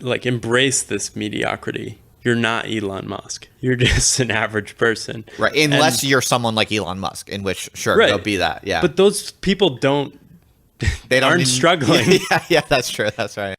like embrace this mediocrity. You're not Elon Musk. You're just an average person. Right. Unless you're someone like Elon Musk, in which, sure, Right. go be that. Yeah. But those people aren't struggling. Yeah, that's true. That's right.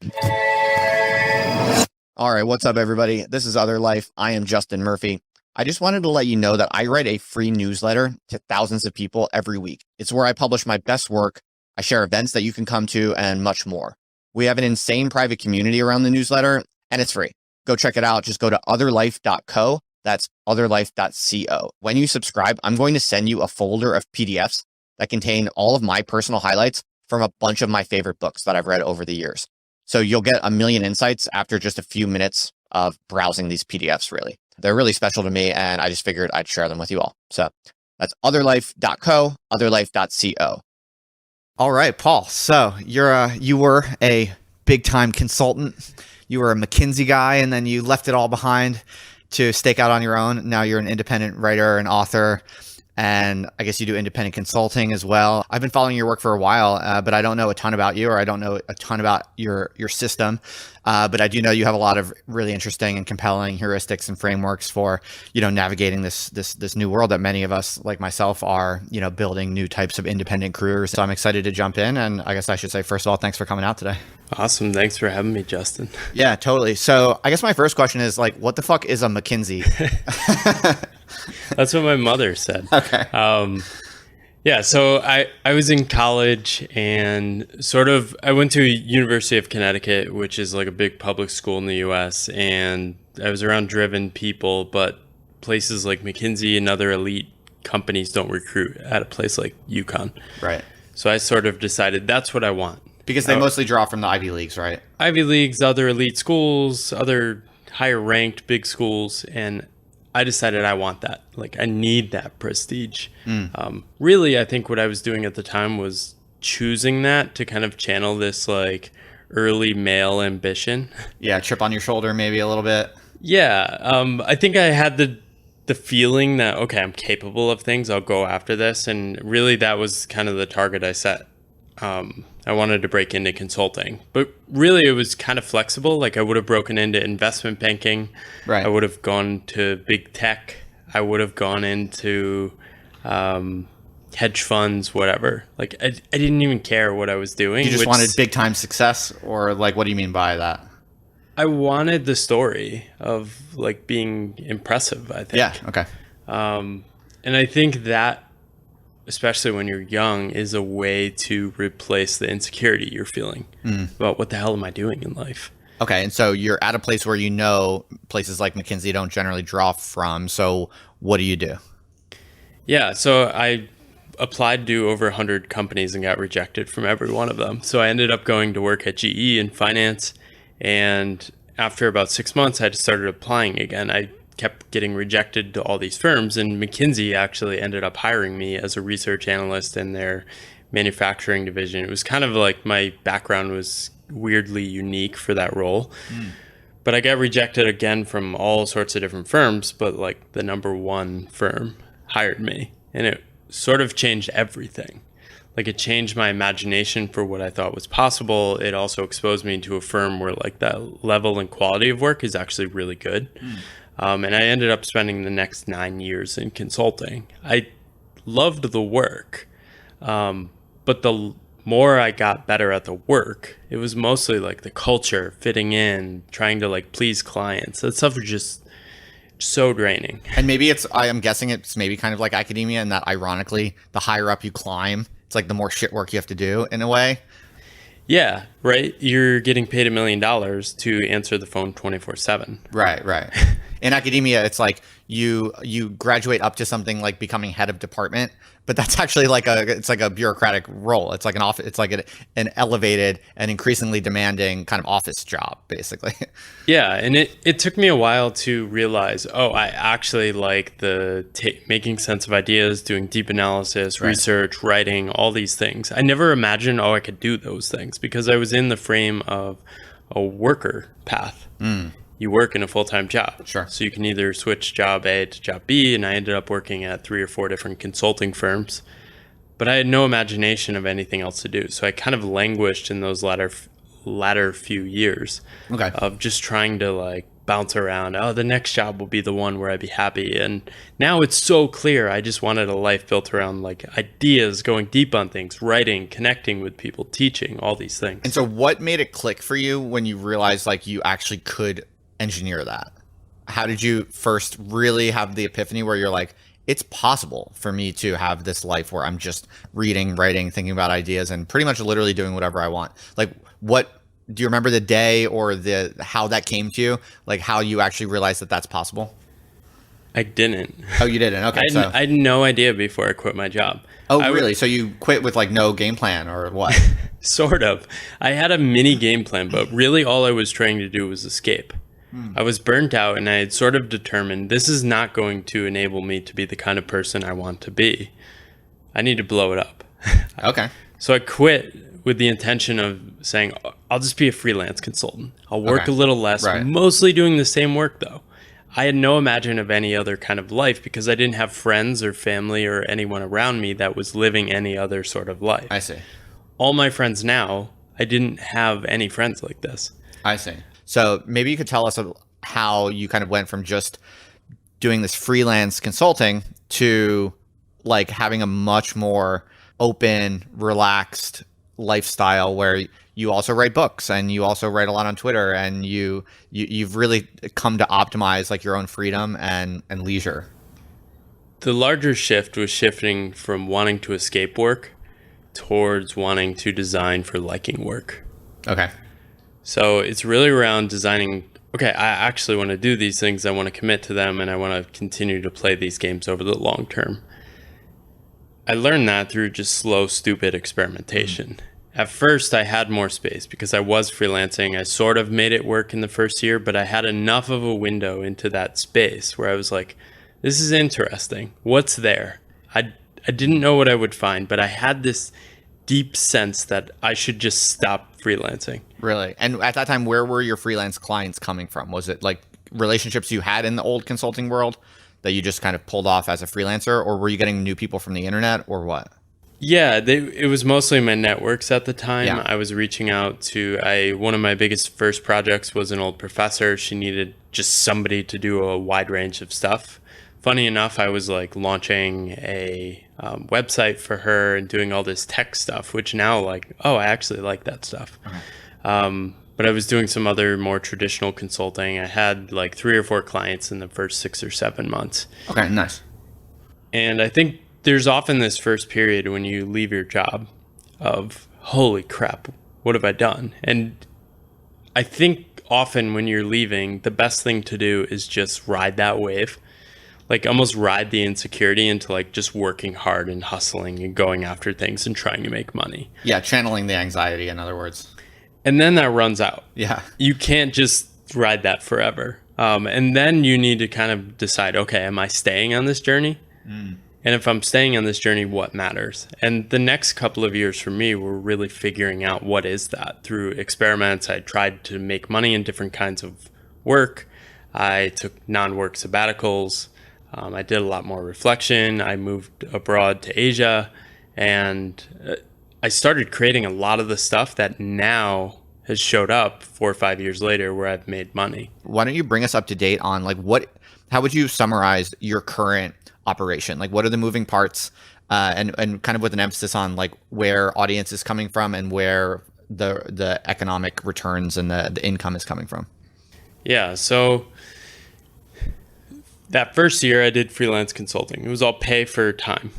All right. What's up, everybody? This is Other Life. I am Justin Murphy. I just wanted to let you know that I write a free newsletter to thousands of people every week. It's where I publish my best work. I share events that you can come to and much more. We have an insane private community around the newsletter, and it's free. Go check it out. Just go to otherlife.co. That's otherlife.co. When you subscribe, I'm going to send you a folder of PDFs that contain all of my personal highlights from a bunch of my favorite books that I've read over the years. So you'll get a million insights after just a few minutes of browsing these PDFs, really. They're really special to me, and I just figured I'd share them with you all. So that's otherlife.co, otherlife.co. All right, Paul. So you were a big-time consultant. You were a McKinsey guy, and then you left it all behind to stake out on your own. Now you're an independent writer and author, and I guess you do independent consulting as well. I've been following your work for a while, but I don't know a ton about you, or I don't know a ton about your system. But I do know you have a lot of really interesting and compelling heuristics and frameworks for, navigating this new world that many of us, like myself, are, building new types of independent careers. So I'm excited to jump in. And I guess I should say, first of all, thanks for coming out today. Awesome. Thanks for having me, Justin. Yeah, totally. So I guess my first question is what the fuck is a McKinsey? That's what my mother said. Okay. Yeah, so I was in college and I went to University of Connecticut, which is like a big public school in the US, and I was around driven people, but places like McKinsey and other elite companies don't recruit at a place like UConn. Right. So I sort of decided that's what I want. Because they mostly draw from the Ivy Leagues, right? Ivy Leagues, other elite schools, other higher ranked big schools, and I decided I want that. I need that prestige. Really, I think what I was doing at the time was choosing that to kind of channel this early male ambition. Yeah, chip on your shoulder maybe a little bit. Yeah, I think I had the feeling that, okay, I'm capable of things. I'll go after this. And really, that was kind of the target I set. I wanted to break into consulting, but really it was kind of flexible. I would have broken into investment banking. Right. I would have gone to big tech. I would have gone into hedge funds, whatever. I didn't even care what I was doing. You just wanted big time success, or what do you mean by that? I wanted the story of being impressive, I think. Yeah. Okay. And I think that, especially when you're young, is a way to replace the insecurity you're feeling about what the hell am I doing in life. Okay, and so you're at a place where places like McKinsey don't generally draw from. So what do you do? Yeah, so I applied to over 100 companies and got rejected from every one of them. So I ended up going to work at GE in finance, and after about 6 months, I just started applying again. I kept getting rejected to all these firms, and McKinsey actually ended up hiring me as a research analyst in their manufacturing division. It was kind of my background was weirdly unique for that role. But I got rejected again from all sorts of different firms, but the number one firm hired me, and it sort of changed everything. It changed my imagination for what I thought was possible. It also exposed me to a firm where that level and quality of work is actually really good. And I ended up spending the next 9 years in consulting. I loved the work, but the more I got better at the work, it was mostly the culture, fitting in, trying to please clients. That stuff was just so draining. And maybe I'm guessing it's maybe kind of like academia, in that ironically, the higher up you climb, it's the more shit work you have to do in a way. Yeah, right. You're getting paid $1 million to answer the phone 24/7. Right. In academia, it's you graduate up to something like becoming head of department, but that's actually it's a bureaucratic role. It's an office. It's an elevated and increasingly demanding kind of office job, basically. Yeah, and it took me a while to realize, I actually like making sense of ideas, doing deep analysis, research, writing, all these things. I never imagined, I could do those things, because I was in the frame of a worker path. You work in a full-time job. Sure. So you can either switch job A to job B, and I ended up working at 3 or 4 different consulting firms. But I had no imagination of anything else to do. So I kind of languished in those latter latter few years Okay. of just trying to like bounce around. Oh, the next job will be the one where I'd be happy. And now it's so clear. I just wanted a life built around like ideas, going deep on things, writing, connecting with people, teaching, all these things. And so what made it click for you when you realized like you actually could engineer that? How did you first really have the epiphany where you're like, it's possible for me to have this life where I'm just reading, writing, thinking about ideas, and pretty much literally doing whatever I want? Like, what do you remember the day or how that came to you? Like how you actually realized that that's possible? I didn't. Oh, you didn't? Okay. I had no idea before I quit my job. Oh, really? So you quit with like no game plan or what? Sort of. I had a mini game plan, but really all I was trying to do was escape. I was burnt out, and I had sort of determined this is not going to enable me to be the kind of person I want to be. I need to blow it up. Okay. So I quit with the intention of saying, I'll just be a freelance consultant. I'll work Okay. a little less, Right. mostly doing the same work though. I had no imagine of any other kind of life because I didn't have friends or family or anyone around me that was living any other sort of life. I see. All my friends now, I didn't have any friends like this. I see. So maybe you could tell us how you kind of went from just doing this freelance consulting to like having a much more open, relaxed lifestyle where you also write books and you also write a lot on Twitter, and you've really come to optimize like your own freedom and leisure. The larger shift was shifting from wanting to escape work towards wanting to design for liking work. Okay. So it's really around designing, okay, I actually want to do these things, I want to commit to them, and I want to continue to play these games over the long term. I learned that through just slow, stupid experimentation. At first, I had more space because I was freelancing. I sort of made it work in the first year, but I had enough of a window into that space where I was like, this is interesting. What's there? I didn't know what I would find, but I had this deep sense that I should just stop freelancing. Really? And at that time, where were your freelance clients coming from? Was it like relationships you had in the old consulting world that you just kind of pulled off as a freelancer, or were you getting new people from the internet, or what? Yeah, it was mostly my networks at the time. Yeah. I was reaching out to, one of my biggest first projects was an old professor. She needed just somebody to do a wide range of stuff. Funny enough, I was like launching a website for her and doing all this tech stuff, which now like, oh, I actually like that stuff. But I was doing some other more traditional consulting. I had like 3 or 4 clients in the first 6 or 7 months. Okay, nice. And I think there's often this first period when you leave your job of, holy crap, what have I done? And I think often when you're leaving, the best thing to do is just ride that wave. Like almost ride the insecurity into like just working hard and hustling and going after things and trying to make money. Yeah, channeling the anxiety, in other words. And then that runs out. Yeah. You can't just ride that forever. And then you need to kind of decide, okay, am I staying on this journey? And if I'm staying on this journey, what matters? And the next couple of years for me were really figuring out what is that. Through experiments, I tried to make money in different kinds of work. I took non-work sabbaticals. I did a lot more reflection. I moved abroad to Asia, and I started creating a lot of the stuff that now has showed up 4 or 5 years later where I've made money. Why don't you bring us up to date on like how would you summarize your current operation? Like what are the moving parts, and kind of with an emphasis on like where audience is coming from and where the economic returns and the income is coming from? Yeah, so that first year I did freelance consulting. It was all pay for time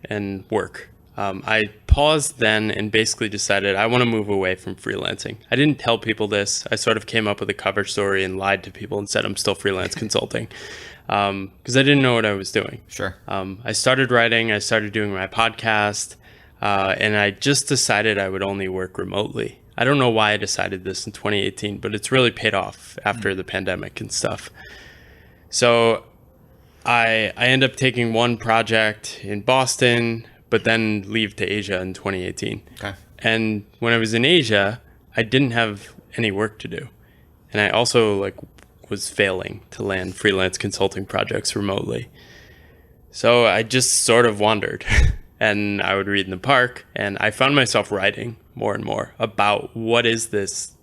and work. I paused then and basically decided I want to move away from freelancing. I didn't tell people this. I sort of came up with a cover story and lied to people and said I'm still freelance consulting because I didn't know what I was doing. Sure. I started writing. I started doing my podcast, and I just decided I would only work remotely. I don't know why I decided this in 2018, but it's really paid off after the pandemic and stuff. So I end up taking one project in Boston, but then leave to Asia in 2018. Okay. And when I was in Asia, I didn't have any work to do. And I also like was failing to land freelance consulting projects remotely. So I just sort of wandered. and I would read in the park, and I found myself writing more and more about what is this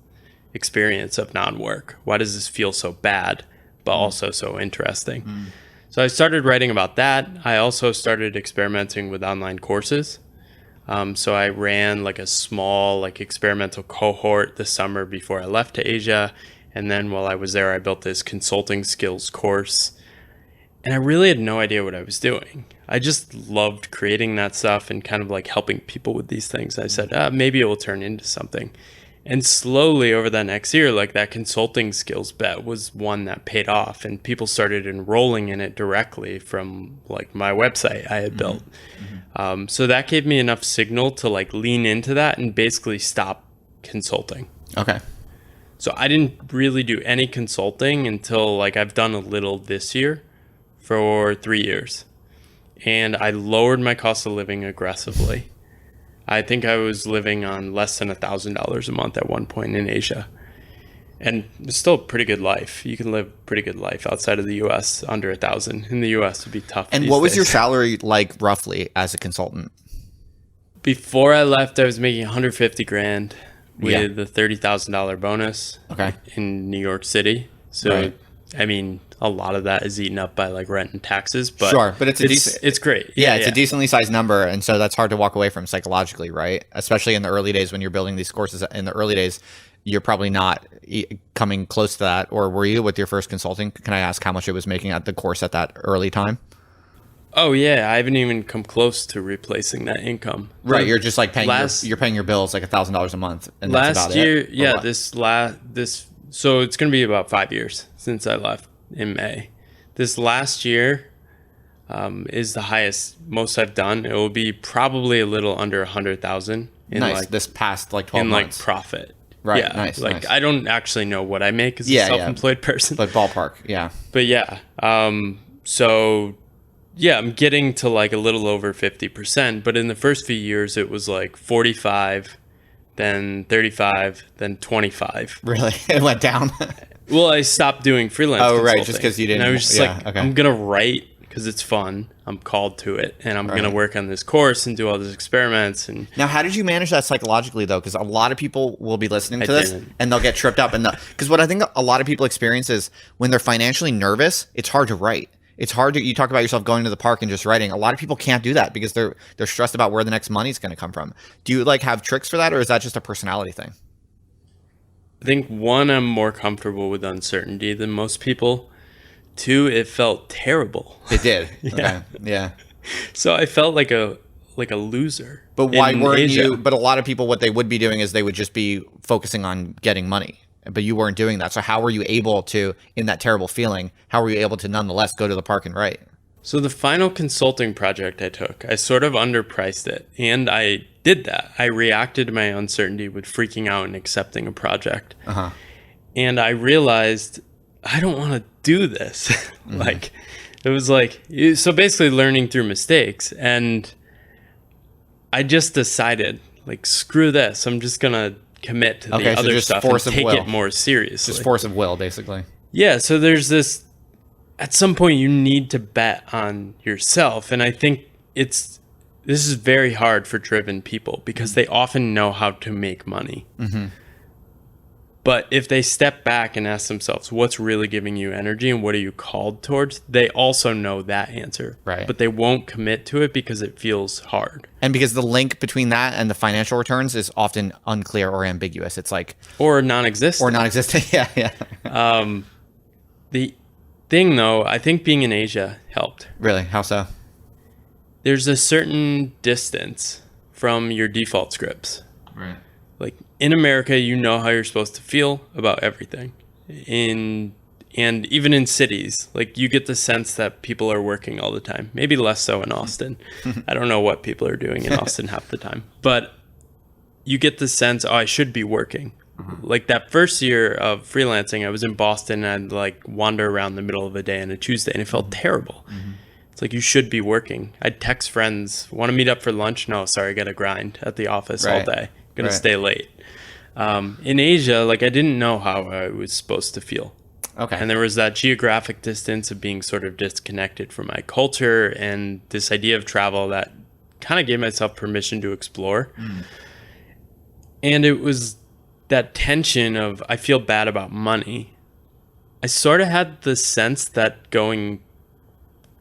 experience of non-work? Why does this feel so bad, but also so interesting? So I started writing about that. I also started experimenting with online courses. So I ran like a small like experimental cohort this summer before I left to Asia. And then while I was there, I built this consulting skills course. And I really had no idea what I was doing. I just loved creating that stuff and kind of like helping people with these things. I said, maybe it will turn into something. And slowly over that next year, like that consulting skills bet was one that paid off, and people started enrolling in it directly from like my website I had built. So that gave me enough signal to like lean into that and basically stop consulting. Okay. So I didn't really do any consulting until like I've done a little this year for 3 years. And I lowered my cost of living aggressively. I think I was living on less than $1,000 a month at one point in Asia. And it's still a pretty good life. You can live a pretty good life outside of the US under 1,000. In the US it'd be tough. And what was your salary like roughly as a consultant? Before I left, I was making 150 grand with a $30,000 bonus in New York City. So, I mean, a lot of that is eaten up by like rent and taxes, but sure, but it's great. It's a decently sized number, and so that's hard to walk away from psychologically, right? Especially in the early days when you're building these courses. In the early days, you're probably not coming close to that, or were you with your first consulting? Can I ask how much it was making at the course at that early time? Oh yeah, I haven't even come close to replacing that income. Right, you're just like paying you're paying your bills like $1,000 a month, and that's about it. So it's going to be about 5 years since I left in May. This last year is the most I've done. It will be probably a little under 100,000 in like this past like 12 months. Like profit. Right. Yeah. Nice. Like nice. I don't actually know what I make as a self-employed person. But ballpark. Yeah. But yeah. So yeah, I'm getting to like a little over 50%, but in the first few years it was like 45, then 35, then 25. Really? It went down. Well, I stopped doing freelance consulting. Right, just because you didn't. And I was just I'm going to write because it's fun. I'm called to it, and I'm going to work on this course and do all these experiments. And now, how did you manage that psychologically, though? Because a lot of people will be listening to this, and they'll get tripped up. Because what I think a lot of people experience is when they're financially nervous, it's hard to write. It's hard to, you talk about yourself going to the park and just writing. A lot of people can't do that because they're stressed about where the next money is going to come from. Do you like have tricks for that, or is that just a personality thing? I think one, I'm more comfortable with uncertainty than most people. Two, it felt terrible. It did. Yeah. Okay. Yeah. So I felt like a loser. But why weren't you? But a lot of people, what they would be doing is they would just be focusing on getting money. But you weren't doing that. So how were you able to, in that terrible feeling, how were you able to nonetheless go to the park and write? So the final consulting project I took, I sort of underpriced it. And I did that. I reacted to my uncertainty with freaking out and accepting a project. And I realized I don't want to do this. Like, it was like, so basically learning through mistakes. And I just decided, like, screw this. I'm just going to commit to the other stuff and take it more seriously. Just force of will, basically. Yeah. So there's this, at some point you need to bet on yourself. And I think this is very hard for driven people because they often know how to make money. But if they step back and ask themselves, what's really giving you energy and what are you called towards? They also know that answer. Right. But they won't commit to it because it feels hard. And because the link between that and the financial returns is often unclear or ambiguous. It's like... Or non-existent. Yeah. The thing, though, I think being in Asia helped. Really? How so? There's a certain distance from your default scripts. Right. Like in America, you know how you're supposed to feel about everything. And even in cities, like you get the sense that people are working all the time. Maybe less so in Austin. I don't know what people are doing in Austin half the time. But you get the sense, I should be working. Like that first year of freelancing, I was in Boston and I'd like wander around the middle of the day on a Tuesday and it felt terrible. It's like, you should be working. I'd text friends, want to meet up for lunch? No, sorry, I got to grind at the office all day. Gonna stay late. In Asia, like I didn't know how I was supposed to feel. And there was that geographic distance of being sort of disconnected from my culture and this idea of travel that kind of gave myself permission to explore. And it was that tension of, I feel bad about money. I sort of had the sense that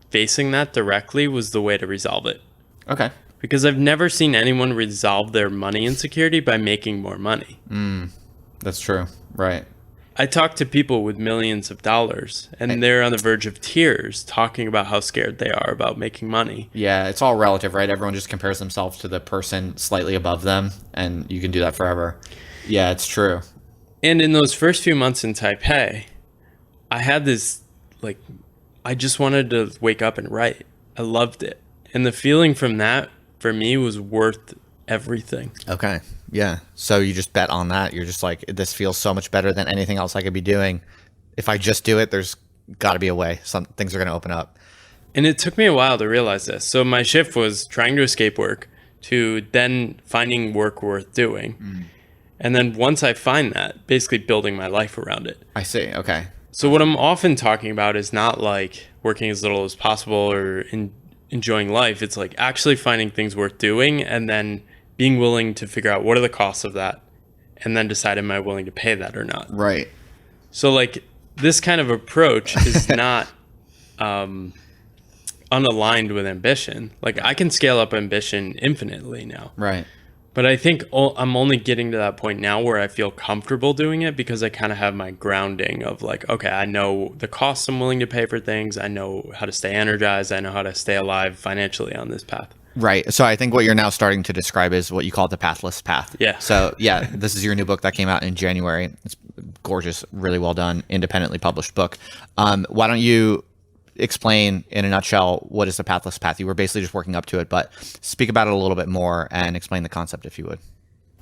facing that directly was the way to resolve it. Okay. Because I've never seen anyone resolve their money insecurity by making more money. That's true. Right. I talk to people with millions of dollars, and they're on the verge of tears talking about how scared they are about making money. Yeah, it's all relative, right? Everyone just compares themselves to the person slightly above them, and you can do that forever. Yeah, it's true. And in those first few months in Taipei, I had this, like, I just wanted to wake up and write. I loved it. And the feeling from that, for me, was worth everything. Okay. Yeah. So you just bet on that. You're just like, this feels so much better than anything else I could be doing. If I just do it, there's got to be a way. Some things are going to open up. And it took me a while to realize this. So my shift was trying to escape work to then finding work worth doing. And then once I find that, basically building my life around it. I see. Okay. So what I'm often talking about is not like working as little as possible or enjoying life. It's like actually finding things worth doing and then being willing to figure out what are the costs of that and then decide, am I willing to pay that or not? Right. So like this kind of approach is not unaligned with ambition. Like I can scale up ambition infinitely now. Right. But I think I'm only getting to that point now where I feel comfortable doing it because I kind of have my grounding of like, okay, I know the costs I'm willing to pay for things. I know how to stay energized. I know how to stay alive financially on this path. Right. So I think what you're now starting to describe is what you call the Pathless Path. Yeah. So yeah, this is your new book that came out in January. It's gorgeous, really well done, independently published book. Why don't you explain in a nutshell what is the Pathless Path? You were basically just working up to it, but speak about it a little bit more and explain the concept if you would.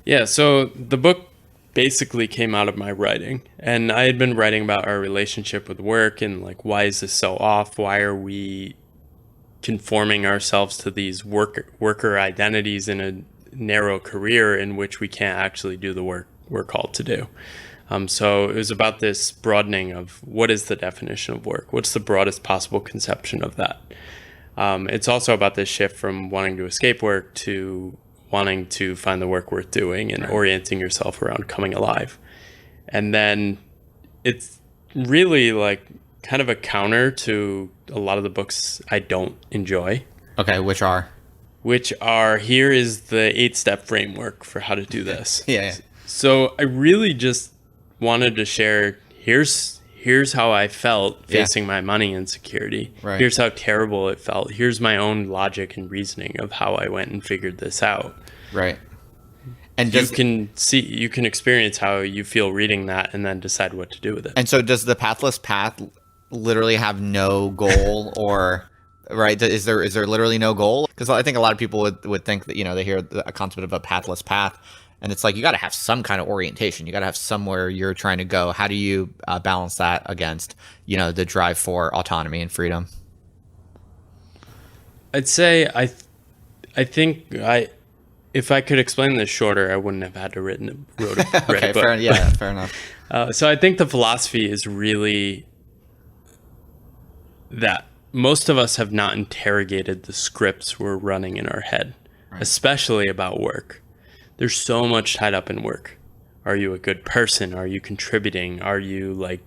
Yeah. So the book basically came out of my writing, and I had been writing about our relationship with work and like, why is this so off? Why are we conforming ourselves to these worker identities in a narrow career in which we can't actually do the work we're called to do. So it was about this broadening of what is the definition of work? What's the broadest possible conception of that? It's also about this shift from wanting to escape work to wanting to find the work worth doing and orienting yourself around coming alive. And then it's really like kind of a counter to a lot of the books I don't enjoy. Okay, which are? Here is the 8-step framework for how to do this. Yeah. So I really just wanted to share, here's how I felt facing my money insecurity. Right. Here's how terrible it felt. Here's my own logic and reasoning of how I went and figured this out. Right. And you can experience how you feel reading that and then decide what to do with it. And so does the Pathless Path literally have no goal or right? Is there literally no goal? Because I think a lot of people would think that, they hear a concept of a pathless path and it's like, you got to have some kind of orientation. You got to have somewhere you're trying to go. How do you balance that against, the drive for autonomy and freedom? I'd say if I could explain this shorter, I wouldn't have had to write a book. Fair enough. So I think the philosophy is really that most of us have not interrogated the scripts we're running in our head, especially about work. There's so much tied up in work. Are you a good person? Are you contributing? Are you like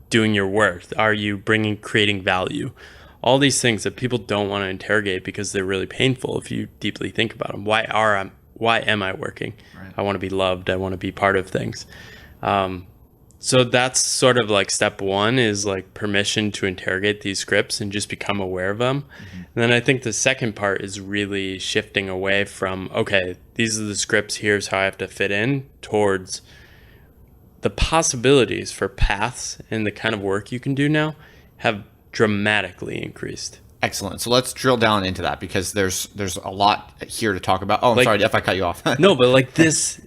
doing your worth? Are you creating value? All these things that people don't want to interrogate because they're really painful if you deeply think about them. Why am I working? Right. I want to be loved. I want to be part of things. So that's sort of like step one is like permission to interrogate these scripts and just become aware of them. Mm-hmm. And then I think the second part is really shifting away from, okay, these are the scripts, here's how I have to fit in, towards the possibilities for paths and the kind of work you can do now have dramatically increased. Excellent. So let's drill down into that because there's a lot here to talk about. Oh, I'm sorry if I cut you off. No, but like this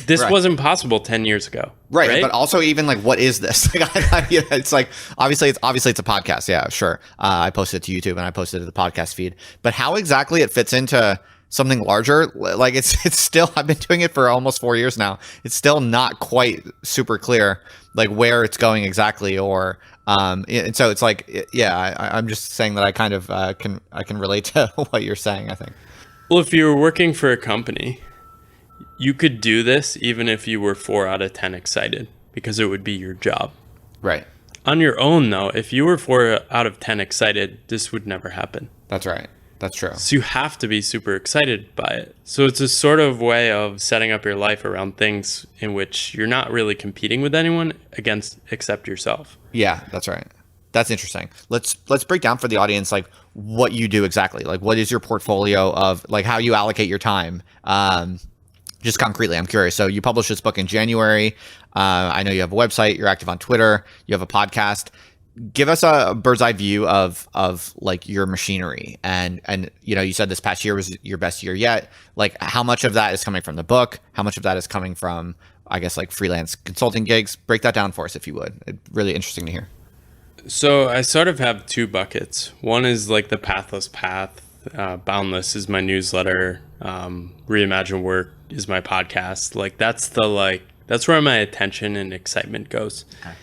wasn't possible 10 years ago. Right. But also even like, what is this? It's like, obviously it's a podcast. Yeah, sure. I posted it to YouTube and I posted it to the podcast feed, but how exactly it fits into something larger, like it's still, I've been doing it for almost 4 years now. It's still not quite super clear, like where it's going exactly, or and so it's like, I'm just saying that I kind of can relate to what you're saying, I think. Well, if you were working for a company, you could do this even if you were 4 out of 10 excited, because it would be your job. Right. On your own, though, if you were 4 out of 10 excited, this would never happen. That's right. That's true. So you have to be super excited by it. So it's a sort of way of setting up your life around things in which you're not really competing with anyone except yourself. Yeah, that's right. That's interesting. Let's break down for the audience like what you do exactly. Like what is your portfolio of like how you allocate your time? Just concretely, I'm curious. So you published this book in January. I know you have a website. You're active on Twitter. You have a podcast. Give us a bird's eye view of like your machinery, and you know, you said this past year was your best year yet. Like how much of that is coming from the book? How much of that is coming from, I guess, like freelance consulting gigs? Break that down for us if you would. It'd really interesting to hear. So I sort of have 2 buckets. One is like the Pathless Path. Boundless is my newsletter. Reimagine Work is my podcast. Like that's where my attention and excitement goes. Okay.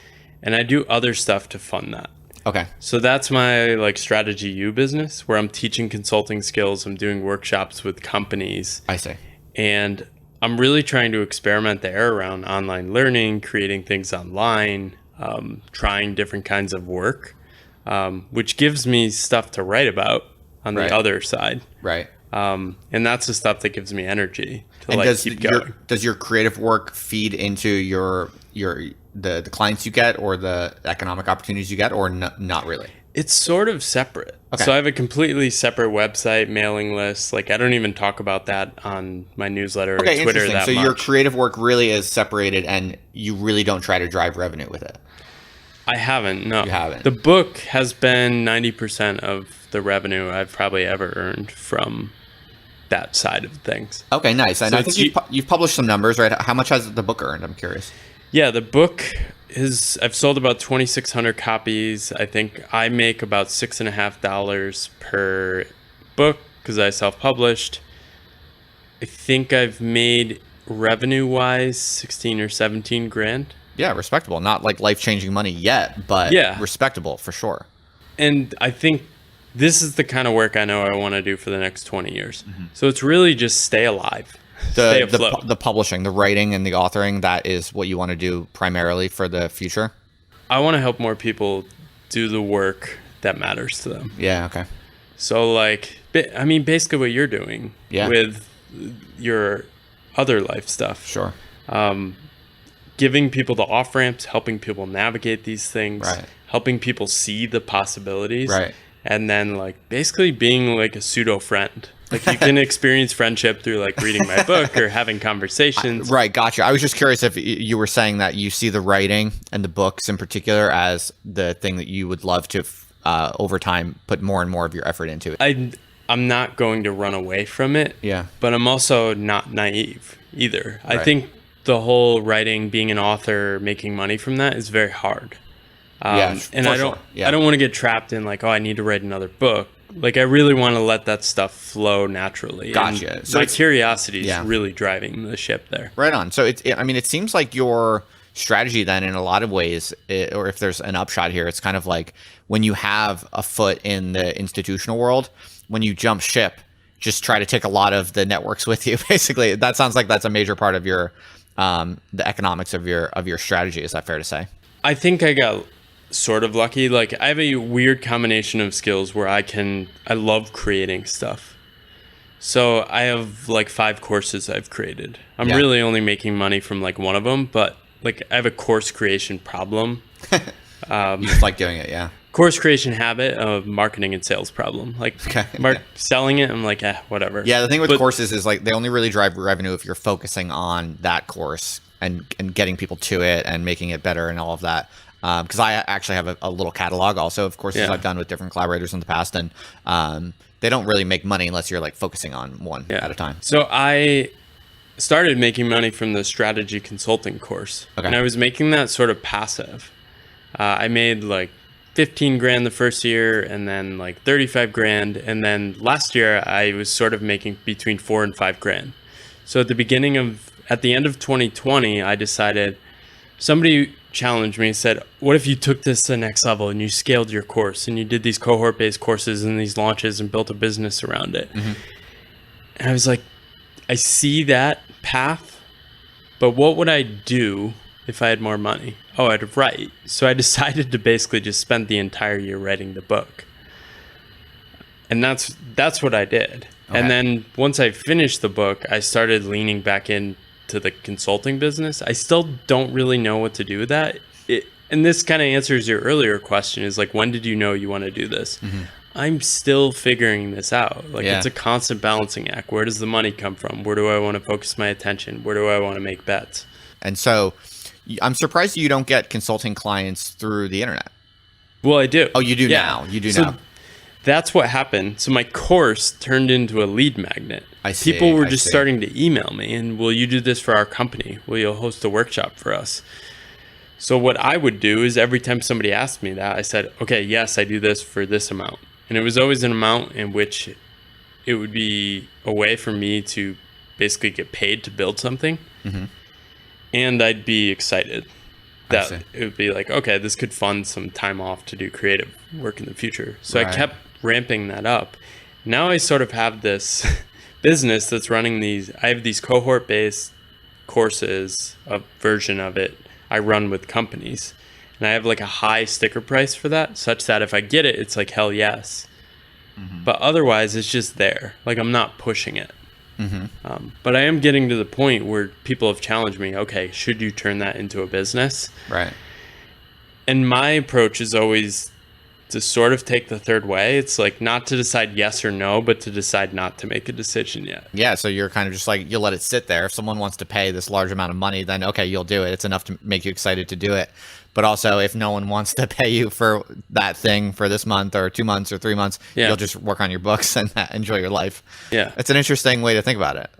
And I do other stuff to fund that. Okay. So that's my like Strategy U business, where I'm teaching consulting skills. I'm doing workshops with companies. I see. And I'm really trying to experiment there around online learning, creating things online, trying different kinds of work, which gives me stuff to write about on the other side. Right. And that's the stuff that gives me energy to keep going. Does your creative work feed into the clients you get or the economic opportunities you get, or not really? It's sort of separate. Okay. So I have a completely separate website, mailing list. Like I don't even talk about that on my newsletter or Twitter that much. So your creative work really is separated and you really don't try to drive revenue with it? I haven't, no. You haven't. The book has been 90% of the revenue I've probably ever earned from that side of things. Okay, nice. And so I think you've published some numbers, right? How much has the book earned? I'm curious. Yeah, the book I've sold about 2,600 copies. I think I make about $6.50 per book because I self-published. I think I've made revenue-wise 16 or 17 grand. Yeah, respectable. Not like life-changing money yet, but respectable for sure. And I think this is the kind of work I know I want to do for the next 20 years. Mm-hmm. So it's really just stay alive. Stay afloat. The publishing, the writing, and the authoring, that is what you want to do primarily for the future? I want to help more people do the work that matters to them. Yeah, okay. So like, I mean, basically what you're doing with your other life stuff. Sure. Giving people the off-ramps, helping people navigate these things, helping people see the possibilities, and then like basically being like a pseudo friend. Like you can experience friendship through like reading my book or having conversations. Right, gotcha. I was just curious if you were saying that you see the writing and the books in particular as the thing that you would love to over time put more and more of your effort into it. I'm not going to run away from it. Yeah. But I'm also not naive either. I think the whole writing, being an author, making money from that is very hard. And I don't want to get trapped in like, oh, I need to write another book. Like I really want to let that stuff flow naturally. Gotcha. And so my curiosity is really driving the ship there. Right on. So it seems like your strategy then in a lot of ways, or if there's an upshot here, it's kind of like when you have a foot in the institutional world, when you jump ship, just try to take a lot of the networks with you. Basically, that sounds like that's a major part of your the economics of your strategy. Is that fair to say? I think I got sort of lucky. Like I have a weird combination of skills where I love creating stuff. So I have like 5 courses I've created. I'm really only making money from like one of them, but like I have a course creation problem. You just like doing it, yeah. Course creation habit, of marketing and sales problem. Like selling it, I'm like, whatever. Yeah, the thing with courses is like they only really drive revenue if you're focusing on that course and getting people to it and making it better and all of that. Because I actually have a little catalog also of courses I've done with different collaborators in the past, and they don't really make money unless you're like focusing on one at a time. So I started making money from the strategy consulting course, and I was making that sort of passive. I made like 15 grand the first year, and then like 35 grand, and then last year I was sort of making between 4 and 5 grand. So at the end of 2020, I decided, somebody challenged me and said, what if you took this to the next level and you scaled your course and you did these cohort-based courses and these launches and built a business around it? Mm-hmm. And I was like, I see that path, but what would I do if I had more money? Oh, I'd write. So I decided to basically just spend the entire year writing the book. And that's what I did. Okay. And then once I finished the book, I started leaning back into the consulting business. I still don't really know what to do with that. And this kind of answers your earlier question, is like, when did you know you want to do this? Mm-hmm. I'm still figuring this out. Like, it's a constant balancing act. Where does the money come from? Where do I want to focus my attention? Where do I want to make bets? And so I'm surprised you don't get consulting clients through the internet. Well, I do. Oh, you do now. You do now. That's what happened. So my course turned into a lead magnet. I see. People were just starting to email me and, will you do this for our company? Will you host a workshop for us? So what I would do is, every time somebody asked me that, I said, okay, yes, I do this for this amount. And it was always an amount in which it would be a way for me to basically get paid to build something. Mm-hmm. And I'd be excited that it would be like, okay, this could fund some time off to do creative work in the future. So I kept ramping that up. Now I sort of have this business that's running I have these cohort-based courses, a version of it I run with companies. And I have like a high sticker price for that, such that if I get it, it's like, hell yes. Mm-hmm. But otherwise, it's just there. Like, I'm not pushing it. Mm-hmm. But I am getting to the point where people have challenged me, okay, should you turn that into a business? Right. And my approach is always to sort of take the third way. It's like, not to decide yes or no, but to decide not to make a decision yet. Yeah, so you're kind of just like, you'll let it sit there. If someone wants to pay this large amount of money, then okay, you'll do it. It's enough to make you excited to do it. But also, if no one wants to pay you for that thing for this month or 2 months or 3 months, you'll just work on your books and enjoy your life. Yeah. It's an interesting way to think about it.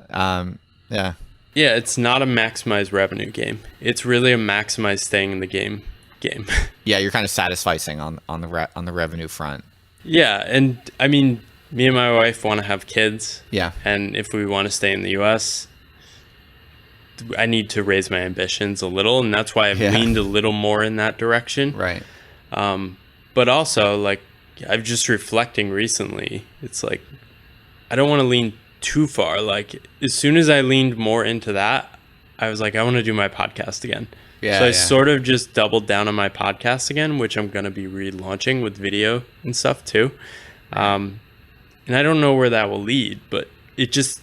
Yeah. Yeah, it's not a maximize revenue game. It's really a maximize staying in the game. Yeah, you're kind of satisficing on the revenue front. Yeah, and I mean, me and my wife want to have kids. Yeah. And if we want to stay in the US, I need to raise my ambitions a little, and that's why I've leaned a little more in that direction. Right. But also, like, I'm just reflecting recently, it's like, I don't want to lean too far. Like, as soon as I leaned more into that, I was like, I want to do my podcast again. Yeah, so I sort of just doubled down on my podcast again, which I'm going to be relaunching with video and stuff too. And I don't know where that will lead, but it just,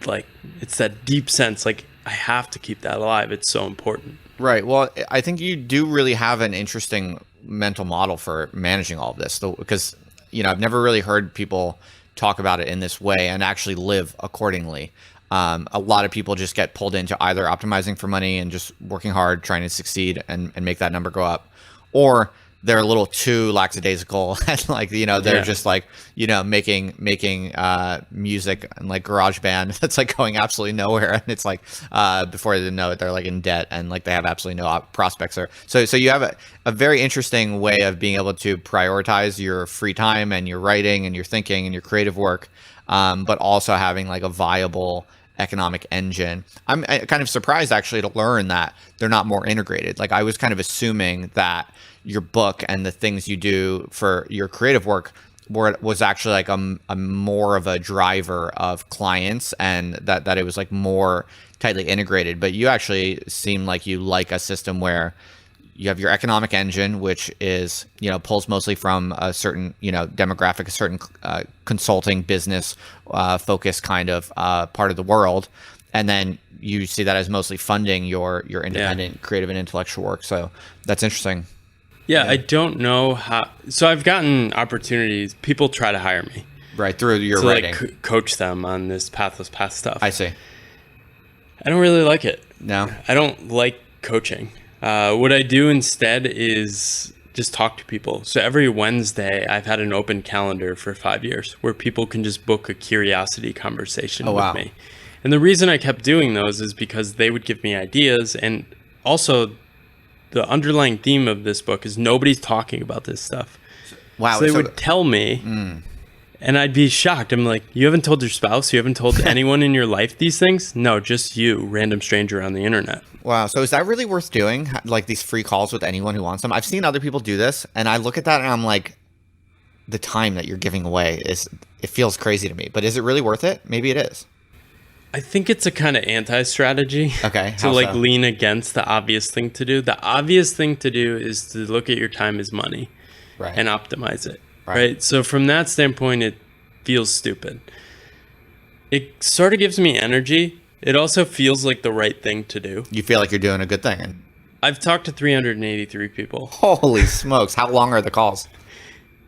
like, it's that deep sense, like, I have to keep that alive. It's so important. Right. Well, I think you do really have an interesting mental model for managing all of this, because, I've never really heard people talk about it in this way and actually live accordingly. A lot of people just get pulled into either optimizing for money and just working hard, trying to succeed and make that number go up, or they're a little too lackadaisical and they're just like, making music and like garage band that's like going absolutely nowhere. And it's like, before they know it, they're like in debt and like they have absolutely no prospects there. So you have a very interesting way of being able to prioritize your free time and your writing and your thinking and your creative work. But also having like a viable economic engine. I'm kind of surprised actually to learn that they're not more integrated. Like, I was kind of assuming that your book and the things you do for your creative work was actually like a more of a driver of clients, and that it was like more tightly integrated. But you actually seem like you like a system where you have your economic engine, which is, pulls mostly from a certain, demographic, a certain consulting business focused kind of part of the world. And then you see that as mostly funding your independent creative and intellectual work. So that's interesting. Yeah, I don't know how. So I've gotten opportunities. People try to hire me. Right, through your writing. Like, coach them on this Pathless Path stuff. I see. I don't really like it. No? I don't like coaching. What I do instead is just talk to people. So every Wednesday, I've had an open calendar for 5 years where people can just book a curiosity conversation with me. And the reason I kept doing those is because they would give me ideas. And also, the underlying theme of this book is nobody's talking about this stuff. Wow. So they would tell me, and I'd be shocked. I'm like, you haven't told your spouse? You haven't told anyone in your life these things? No, just you, random stranger on the internet. Wow. So is that really worth doing? Like, these free calls with anyone who wants them? I've seen other people do this, and I look at that and I'm like, the time that you're giving away it feels crazy to me. But is it really worth it? Maybe it is. I think it's a kind of anti-strategy. Okay. To like lean against the obvious thing to do. The obvious thing to do is to look at your time as money, right, and optimize it. Right. So from that standpoint, it feels stupid. It sort of gives me energy. It also feels like the right thing to do. You feel like you're doing a good thing. I've talked to 383 people. Holy smokes. How long are the calls?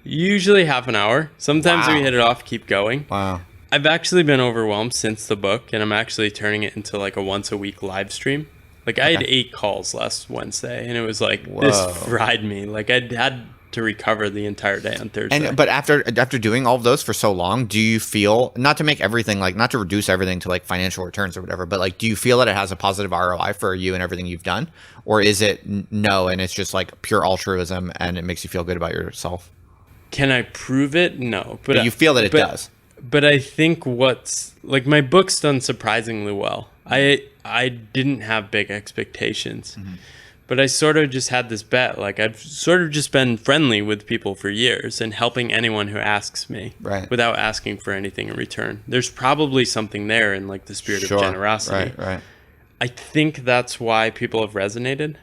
Usually half an hour. Sometimes we hit it off, keep going. Wow. I've actually been overwhelmed since the book, and I'm actually turning it into like a once a week live stream. Like I had 8 calls last Wednesday, and it was like, this fried me. Like I had to recover the entire day on Thursday. But after doing all of those for so long, do you feel, not to make everything, like not to reduce everything to like financial returns or whatever, but like, do you feel that it has a positive ROI for you and everything you've done? Or is it no, and it's just like pure altruism and it makes you feel good about yourself? Can I prove it? No. But you feel that it does. But I think what's like, my book's done surprisingly well. I didn't have big expectations, but I sort of just had this bet. Like I've sort of just been friendly with people for years and helping anyone who asks me, without asking for anything in return. There's probably something there in like the spirit of generosity. Right. I think that's why people have resonated,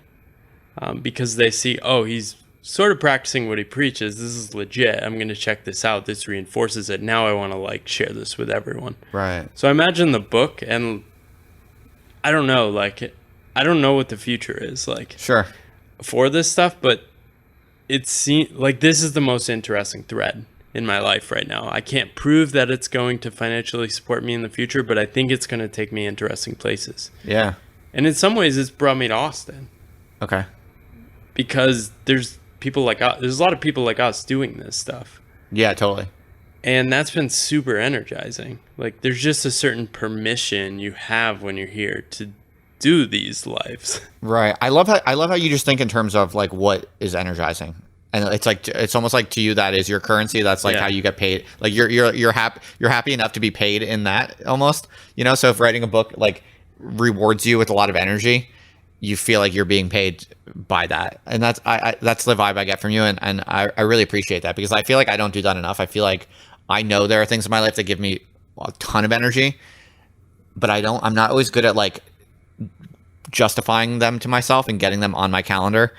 because they see, oh, he's sort of practicing what he preaches. This is legit. I'm going to check this out. This reinforces it. Now I want to like share this with everyone. Right. So I imagine the book, and I don't know, like, I don't know what the future is like for this stuff, but it seems like this is the most interesting thread in my life right now. I can't prove that it's going to financially support me in the future, but I think it's going to take me interesting places. Yeah. And in some ways it's brought me to Austin. Okay. Because there's people like us, there's a lot of people like us doing this stuff. Yeah, totally. And that's been super energizing. Like there's just a certain permission you have when you're here to do these lives. Right. I love how you just think in terms of like what is energizing. And it's like, it's almost like to you that is your currency. That's like how you get paid. Like you're happy enough to be paid in that almost, you know? So if writing a book like rewards you with a lot of energy, you feel like you're being paid by that. And that's the vibe I get from you. And I really appreciate that, because I feel like I don't do that enough. I feel like I know there are things in my life that give me a ton of energy, but I'm not always good at like justifying them to myself and getting them on my calendar.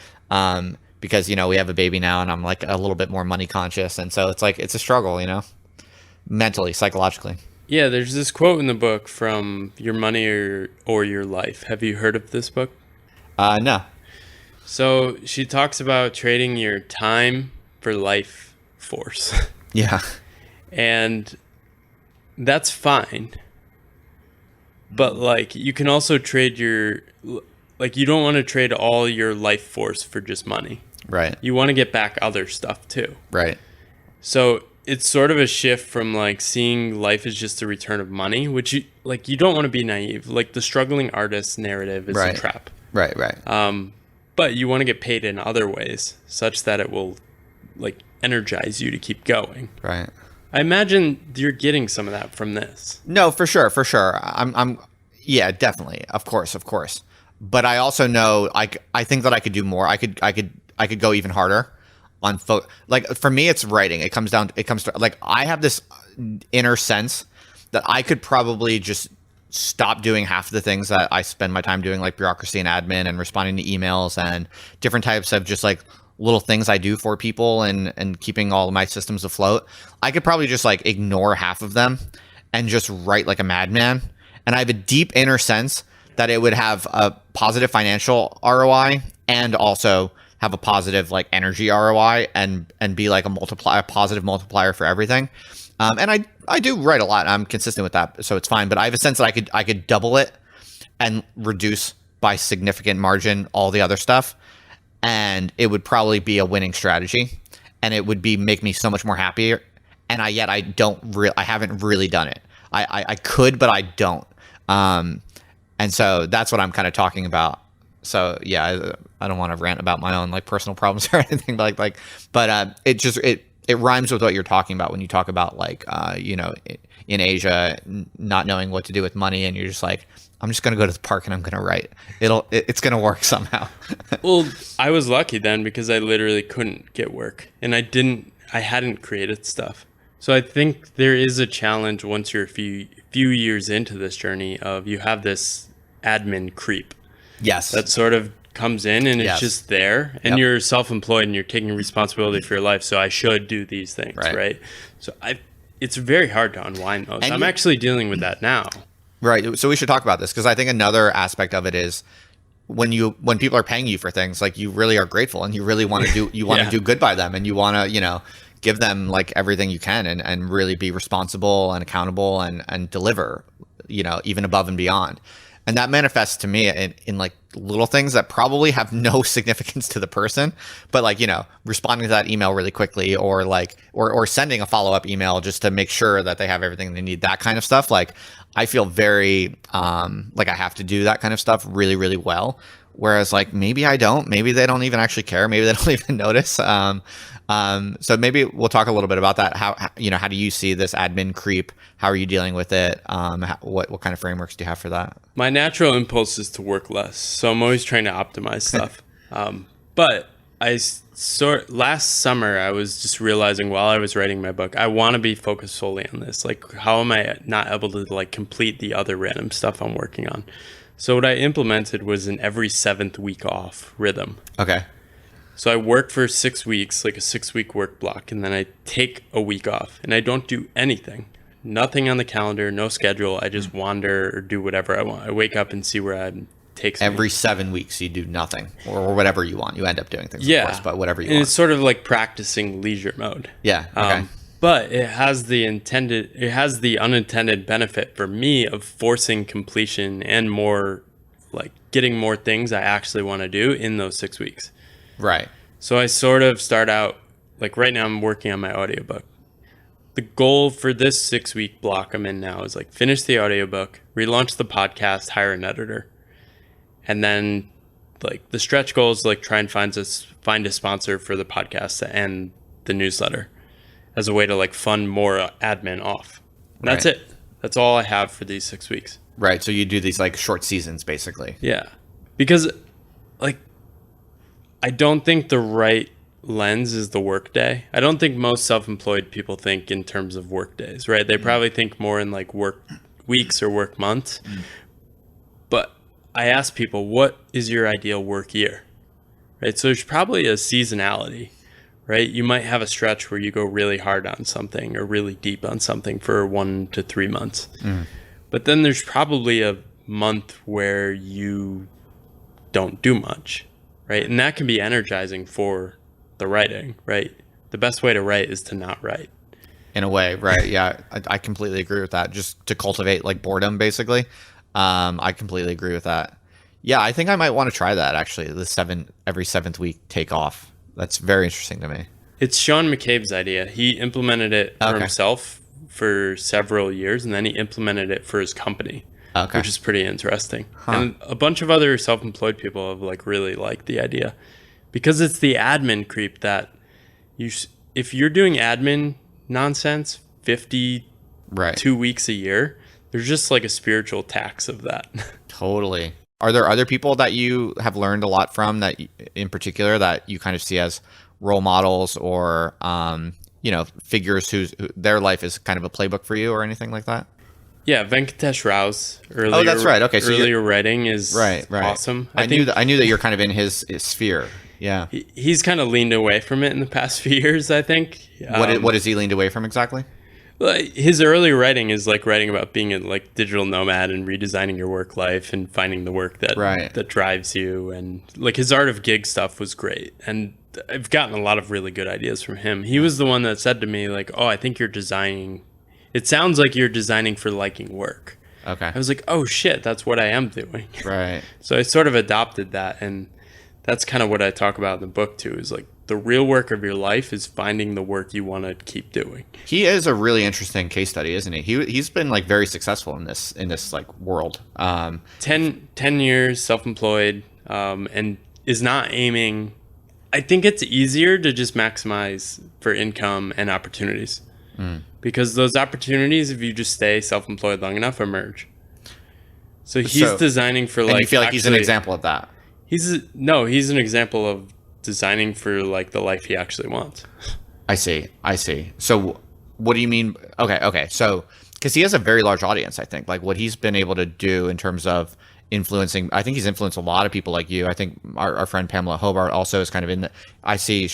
Because, you know, we have a baby now and I'm like a little bit more money conscious. And so it's like, it's a struggle, you know, mentally, psychologically. Yeah. There's this quote in the book from Your Money or Your Life. Have you heard of this book? No. So she talks about trading your time for life force. Yeah. And that's fine. But like, you can also trade you don't want to trade all your life force for just money. Right. You want to get back other stuff too. Right. So it's sort of a shift from like seeing life as just a return of money, which you don't want to be naive. Like the struggling artist narrative is a trap. Right. But you want to get paid in other ways such that it will like energize you to keep going. Right. I imagine you're getting some of that from this. No, for sure. Yeah, definitely. Of course. But I also know I think that I could do more. I could go even harder on like for me it's writing. It comes to like I have this inner sense that I could probably just stop doing half of the things that I spend my time doing, like bureaucracy and admin and responding to emails and different types of just like little things I do for people and keeping all of my systems afloat. I could probably just like ignore half of them and just write like a madman. And I have a deep inner sense that it would have a positive financial ROI and also have a positive like energy ROI and be like a positive multiplier for everything. And I do write a lot. I'm consistent with that, so it's fine. But I have a sense that I could double it and reduce by significant margin all the other stuff, and it would probably be a winning strategy, and it would make me so much more happier. And I haven't really done it. I could, but I don't. And so that's what I'm kind of talking about. So yeah, I don't want to rant about my own like personal problems or anything but it rhymes with what you're talking about when you talk about like, you know, in Asia, not knowing what to do with money. And you're just like, I'm just going to go to the park and I'm going to write. It's going to work somehow. Well, I was lucky then because I literally couldn't get work and I didn't I hadn't created stuff. So I think there is a challenge once you're a few years into this journey of you have this admin creep. Yes. That sort of comes in and it's just there, and you're self-employed and you're taking responsibility for your life. So I should do these things, right? So it's very hard to unwind those. And I'm actually dealing with that now. Right. So we should talk about this, because I think another aspect of it is when people are paying you for things, like, you really are grateful and you really want to do, to do good by them, and you want to, give them like everything you can, and really be responsible and accountable and deliver, even above and beyond. And that manifests to me in like little things that probably have no significance to the person, but like, responding to that email really quickly, or like, or sending a follow-up email just to make sure that they have everything they need, that kind of stuff. Like, I feel very, like I have to do that kind of stuff really, really well. Whereas like, maybe I don't, maybe they don't even actually care. Maybe they don't even notice. So maybe we'll talk a little bit about that. How do you see this admin creep? How are you dealing with it? What kind of frameworks do you have for that? My natural impulse is to work less. So I'm always trying to optimize stuff. But last summer, I was just realizing while I was writing my book, I want to be focused solely on this. Like, how am I not able to like complete the other random stuff I'm working on? So what I implemented was an every 7th week off rhythm. Okay. So I work for 6 weeks, like a 6-week work block, and then I take a week off and I don't do anything. Nothing on the calendar, no schedule. I just wander or do whatever I want. I wake up and see where it takes me. Every 7 weeks you do nothing, or whatever you want. You end up doing things, of course, but whatever you want. It's sort of like practicing leisure mode. Yeah. Okay. But it has the unintended benefit for me of forcing completion and more, like getting more things I actually want to do in those 6 weeks. Right. So I sort of start out, like right now I'm working on my audiobook. The goal for this 6-week block I'm in now is like finish the audiobook, relaunch the podcast, hire an editor. And then like the stretch goal is like try and find a sponsor for the podcast and the newsletter as a way to like fund more admin off. And that's it. That's all I have for these 6 weeks. Right. So you do these like short seasons basically. Yeah. Because like, I don't think the right lens is the work day. I don't think most self-employed people think in terms of work days, right? They probably think more in like work weeks or work months. But I ask people, what is your ideal work year? Right? So there's probably a seasonality, right? You might have a stretch where you go really hard on something or really deep on something for 1 to 3 months. But then there's probably a month where you don't do much, right? And that can be energizing for the writing, right? The best way to write is to not write. In a way, right? Yeah, I completely agree with that. Just to cultivate like boredom, basically. I completely agree with that. Yeah, I think I might want to try that actually. Every 7th week take off. That's very interesting to me. It's Sean McCabe's idea. He implemented it for himself for several years, and then he implemented it for his company, which is pretty interesting. And a bunch of other self-employed people have like really liked the idea, because it's the admin creep that if you're doing admin nonsense 52 weeks a year, there's just like a spiritual tax of that. Totally. Are there other people that you have learned a lot from, that in particular that you kind of see as role models, or figures whose their life is kind of a playbook for you, or anything like that? Yeah, Venkatesh Rao's earlier. Oh, that's right. Okay, so earlier writing is awesome. I knew that you're kind of in his sphere. Yeah, he's kind of leaned away from it in the past few years, I think. What has he leaned away from exactly? His early writing is like writing about being a like digital nomad and redesigning your work life and finding the work that drives you, and like his Art of Gig stuff was great, and I've gotten a lot of really good ideas from him. He was the one that said to me like, "Oh, I think you're designing. It sounds like you're designing for liking work." Okay. I was like, "Oh shit, that's what I am doing." Right. So I sort of adopted that, and that's kind of what I talk about in the book too. Is like the real work of your life is finding the work you want to keep doing. He is a really interesting case study, isn't he? He's been like very successful in this like world. 10 years self-employed, and is not aiming. I think it's easier to just maximize for income and opportunities, because those opportunities, if you just stay self-employed long enough, emerge. So he's designing for like. And you feel like he's an example of that? He's an example of designing for like the life he actually wants. I see. I see. So what do you mean? Okay. So, because he has a very large audience, I think, like what he's been able to do in terms of influencing, I think he's influenced a lot of people like you. I think our friend Pamela Hobart also is kind of in the, I see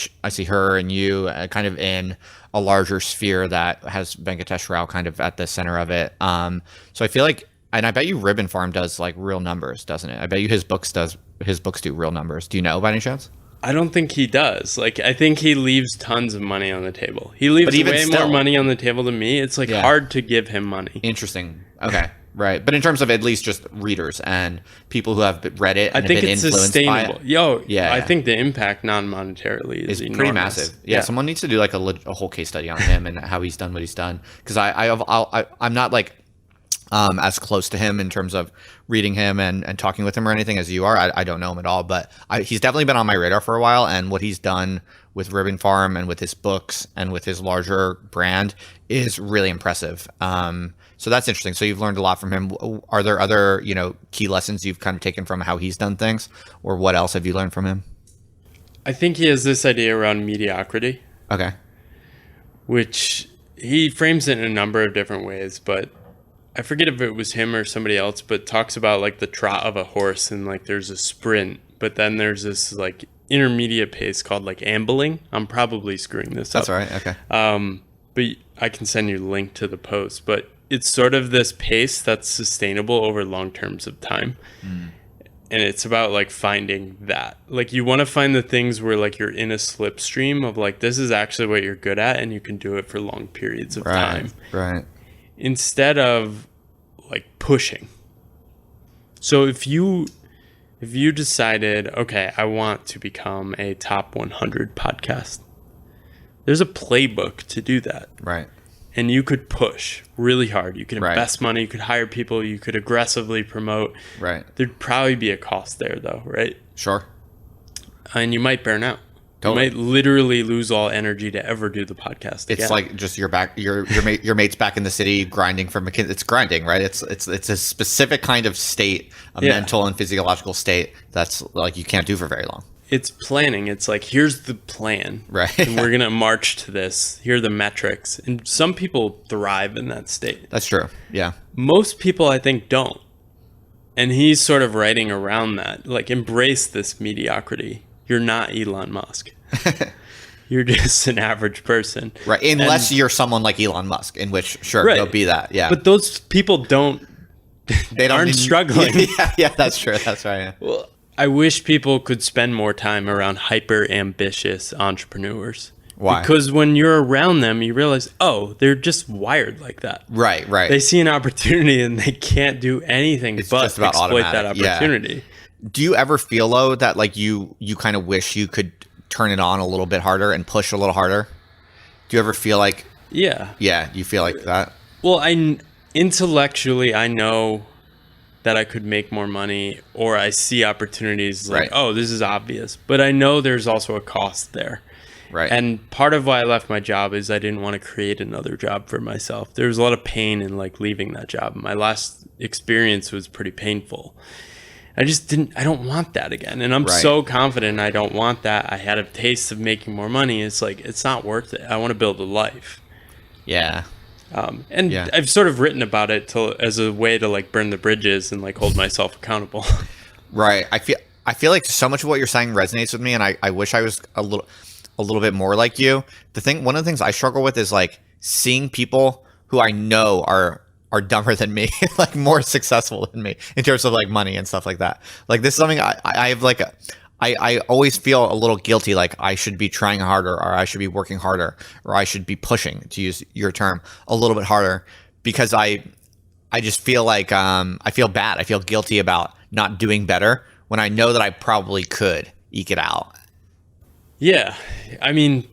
her and you kind of in a larger sphere that has Venkatesh Rao kind of at the center of it. So I feel like, and I bet you Ribbon Farm does like real numbers, doesn't it? I bet you his books do real numbers. Do you know by any chance? I don't think he does. Like, I think he leaves tons of money on the table. He leaves way more money on the table than me. It's like hard to give him money. Interesting. Okay. Right. But in terms of at least just readers and people who have read it and I think have been it's influenced sustainable. by it. I think the impact non-monetarily is enormous. Pretty massive. Yeah, someone needs to do like a whole case study on him and how he's done what he's done. Because I'm not like as close to him in terms of reading him and talking with him or anything as you are. I don't know him at all, but he's definitely been on my radar for a while. And what he's done with Ribbon Farm and with his books and with his larger brand is really impressive. So that's interesting. So you've learned a lot from him. Are there other, key lessons you've kind of taken from how he's done things, or what else have you learned from him? I think he has this idea around mediocrity. Okay. Which he frames it in a number of different ways, but I forget if it was him or somebody else, but talks about like the trot of a horse and like there's a sprint, but then there's this like intermediate pace called like ambling. I'm probably screwing this up. That's all right. Okay. But I can send you a link to the post, but it's sort of this pace that's sustainable over long terms of time. And it's about like finding that, like you want to find the things where like you're in a slipstream of like, this is actually what you're good at and you can do it for long periods of time. Right. Instead of like pushing. So if you decided, okay, I want to become a top 100 podcast, there's a playbook to do that. Right. And you could push really hard. You could invest money. You could hire people. You could aggressively promote. Right. There'd probably be a cost there, though, right? Sure. And you might burn out. Totally. You might literally lose all energy to ever do the podcast again. It's like just your mate's back in the city grinding for McKinsey. It's grinding, right? It's a specific kind of state, a mental and physiological state that's like you can't do for very long. It's planning. It's like, here's the plan. Right. And we're going to march to this. Here are the metrics. And some people thrive in that state. That's true. Yeah. Most people, I think, don't. And he's sort of writing around that. Like, embrace this mediocrity. You're not Elon Musk. You're just an average person. Right. Unless you're someone like Elon Musk, in which, sure, they'll be that. Yeah. But those people aren't struggling. Yeah, that's true. That's right. Yeah. Well, I wish people could spend more time around hyper ambitious entrepreneurs. Why? Because when you're around them, you realize, oh, they're just wired like that. Right. They see an opportunity and they can't do anything but exploit that opportunity. Yeah. Do you ever feel though that like you kind of wish you could turn it on a little bit harder and push a little harder? Do you ever feel like? Yeah. You feel like that? Well, intellectually, I know that I could make more money, or I see opportunities like, oh, this is obvious. But I know there's also a cost there. Right. And part of why I left my job is I didn't want to create another job for myself. There was a lot of pain in like leaving that job. My last experience was pretty painful. I don't want that again. And I'm so confident I don't want that. I had a taste of making more money. It's like, it's not worth it. I want to build a life. Yeah. I've sort of written about it as a way to like burn the bridges and like hold myself accountable. Right. I feel like so much of what you're saying resonates with me, and I wish I was a little bit more like you. One of the things I struggle with is like seeing people who I know are dumber than me, like more successful than me in terms of like money and stuff like that. Like this is something I have like I always feel a little guilty, like I should be trying harder, or I should be working harder, or I should be pushing, to use your term, a little bit harder, because I just feel like I feel bad. I feel guilty about not doing better when I know that I probably could eke it out. Yeah. I mean,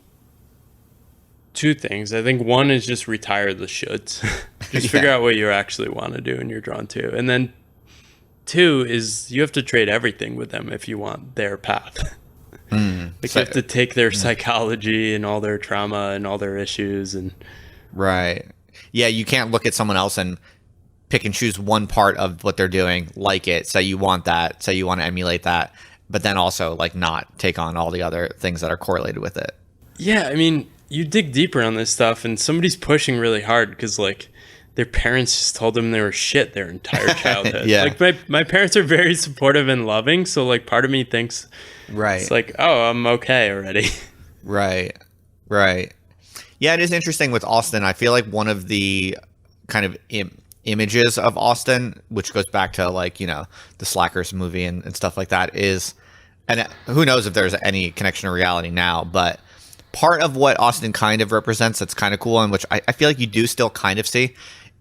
two things. I think one is just retire the shoulds. Just figure out what you actually want to do and you're drawn to. And then two is you have to trade everything with them if you want their path. You have to take their psychology and all their trauma and all their issues. Right. Yeah, you can't look at someone else and pick and choose one part of what they're doing, like it, say you want that, say you want to emulate that, but then also like not take on all the other things that are correlated with it. Yeah, I mean, you dig deeper on this stuff and somebody's pushing really hard because like their parents just told them they were shit their entire childhood. Yeah. Like my parents are very supportive and loving. So like part of me thinks it's like, oh, I'm okay already. Right. Yeah, it is interesting with Austin. I feel like one of the kind of images of Austin, which goes back to like, the Slackers movie and stuff like that is, and who knows if there's any connection to reality now, but part of what Austin kind of represents that's kind of cool, and which I feel like you do still kind of see,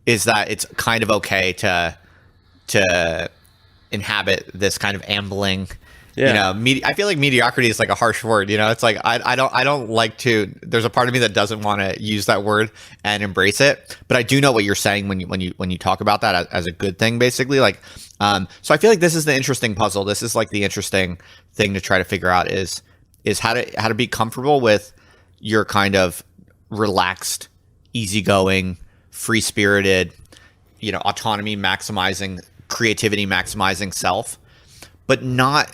is that it's kind of okay to inhabit this kind of ambling. Yeah. I feel like mediocrity is like a harsh word. It's like I don't like to. There's a part of me that doesn't want to use that word and embrace it, but I do know what you're saying when you talk about that as a good thing, basically. Like, so I feel like this is the interesting puzzle. This is like the interesting thing to try to figure out is how to be comfortable with your kind of relaxed, easygoing, free-spirited, autonomy maximizing, creativity maximizing self, but not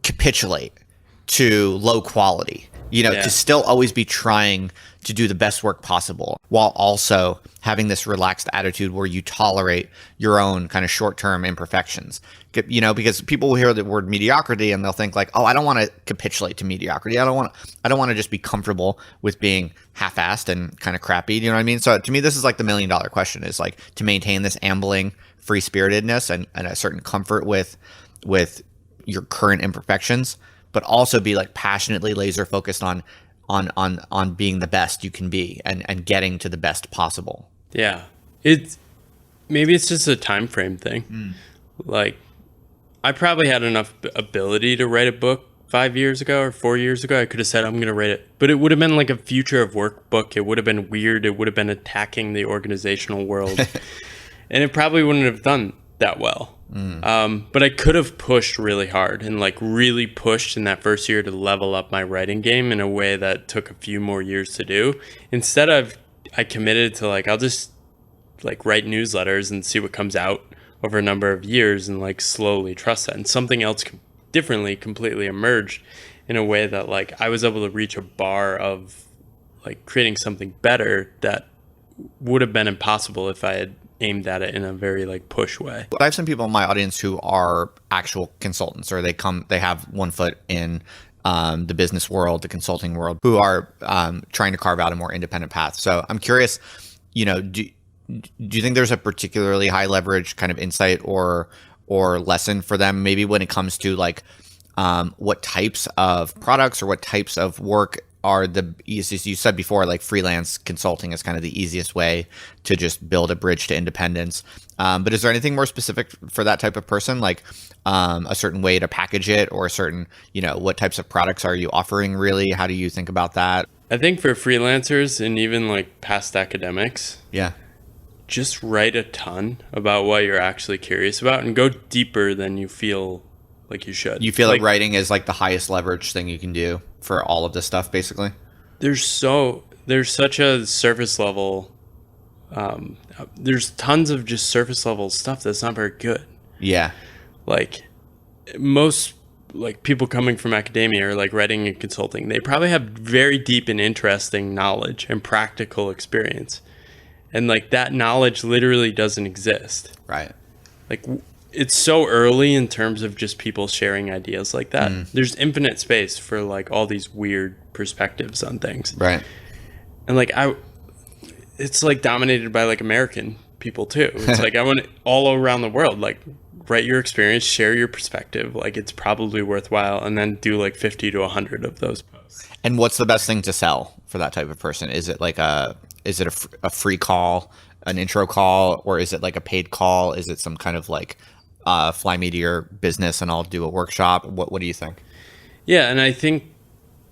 capitulate to low quality, to still always be trying to do the best work possible while also having this relaxed attitude where you tolerate your own kind of short-term imperfections. Because people will hear the word mediocrity and they'll think like, oh, I don't want to capitulate to mediocrity. I don't want to just be comfortable with being half-assed and kind of crappy. You know what I mean? So to me, this is like the $1 million question, is like to maintain this ambling free-spiritedness and a certain comfort with your current imperfections, but also be like passionately laser focused on being the best you can be and getting to the best possible. Yeah. Maybe it's just a time frame thing. Like I probably had enough ability to write a book 5 years ago or 4 years ago. I could have said, I'm going to write it, but it would have been like a future of work book. It would have been weird. It would have been attacking the organizational world and it probably wouldn't have done that well. But I could have pushed really hard and like really pushed in that first year to level up my writing game in a way that took a few more years to do. Instead I committed to like, I'll just like write newsletters and see what comes out over a number of years and like slowly trust that. And something else differently completely emerged in a way that like I was able to reach a bar of like creating something better that would have been impossible if I had aimed at it in a very like push way. I have some people in my audience who are actual consultants, or they have one foot in the business world, the consulting world, who are trying to carve out a more independent path. So I'm curious, do you think there's a particularly high leverage kind of insight or lesson for them, maybe when it comes to like what types of products or what types of work are the easiest? You said before, like freelance consulting is kind of the easiest way to just build a bridge to independence. But is there anything more specific for that type of person, like a certain way to package it, or a certain, what types of products are you offering really? How do you think about that? I think for freelancers and even like past academics, just write a ton about what you're actually curious about and go deeper than you feel like you should. You feel like writing is like the highest leverage thing you can do for all of this stuff, basically? There's such a surface level, there's tons of just surface level stuff that's not very good. Yeah. Like most like people coming from academia or like writing and consulting, they probably have very deep and interesting knowledge and practical experience. And like that knowledge literally doesn't exist. Right. Like it's so early in terms of just people sharing ideas like that. There's infinite space for like all these weird perspectives on things. Right. And like it's like dominated by like American people too. It's like I want it all around the world, like write your experience, share your perspective. Like it's probably worthwhile, and then do like 50 to 100 of those posts. And what's the best thing to sell for that type of person? Is it like a free call, an intro call, or is it like a paid call? Is it some kind of like fly me to your business and I'll do a workshop? What do you think? Yeah, and I think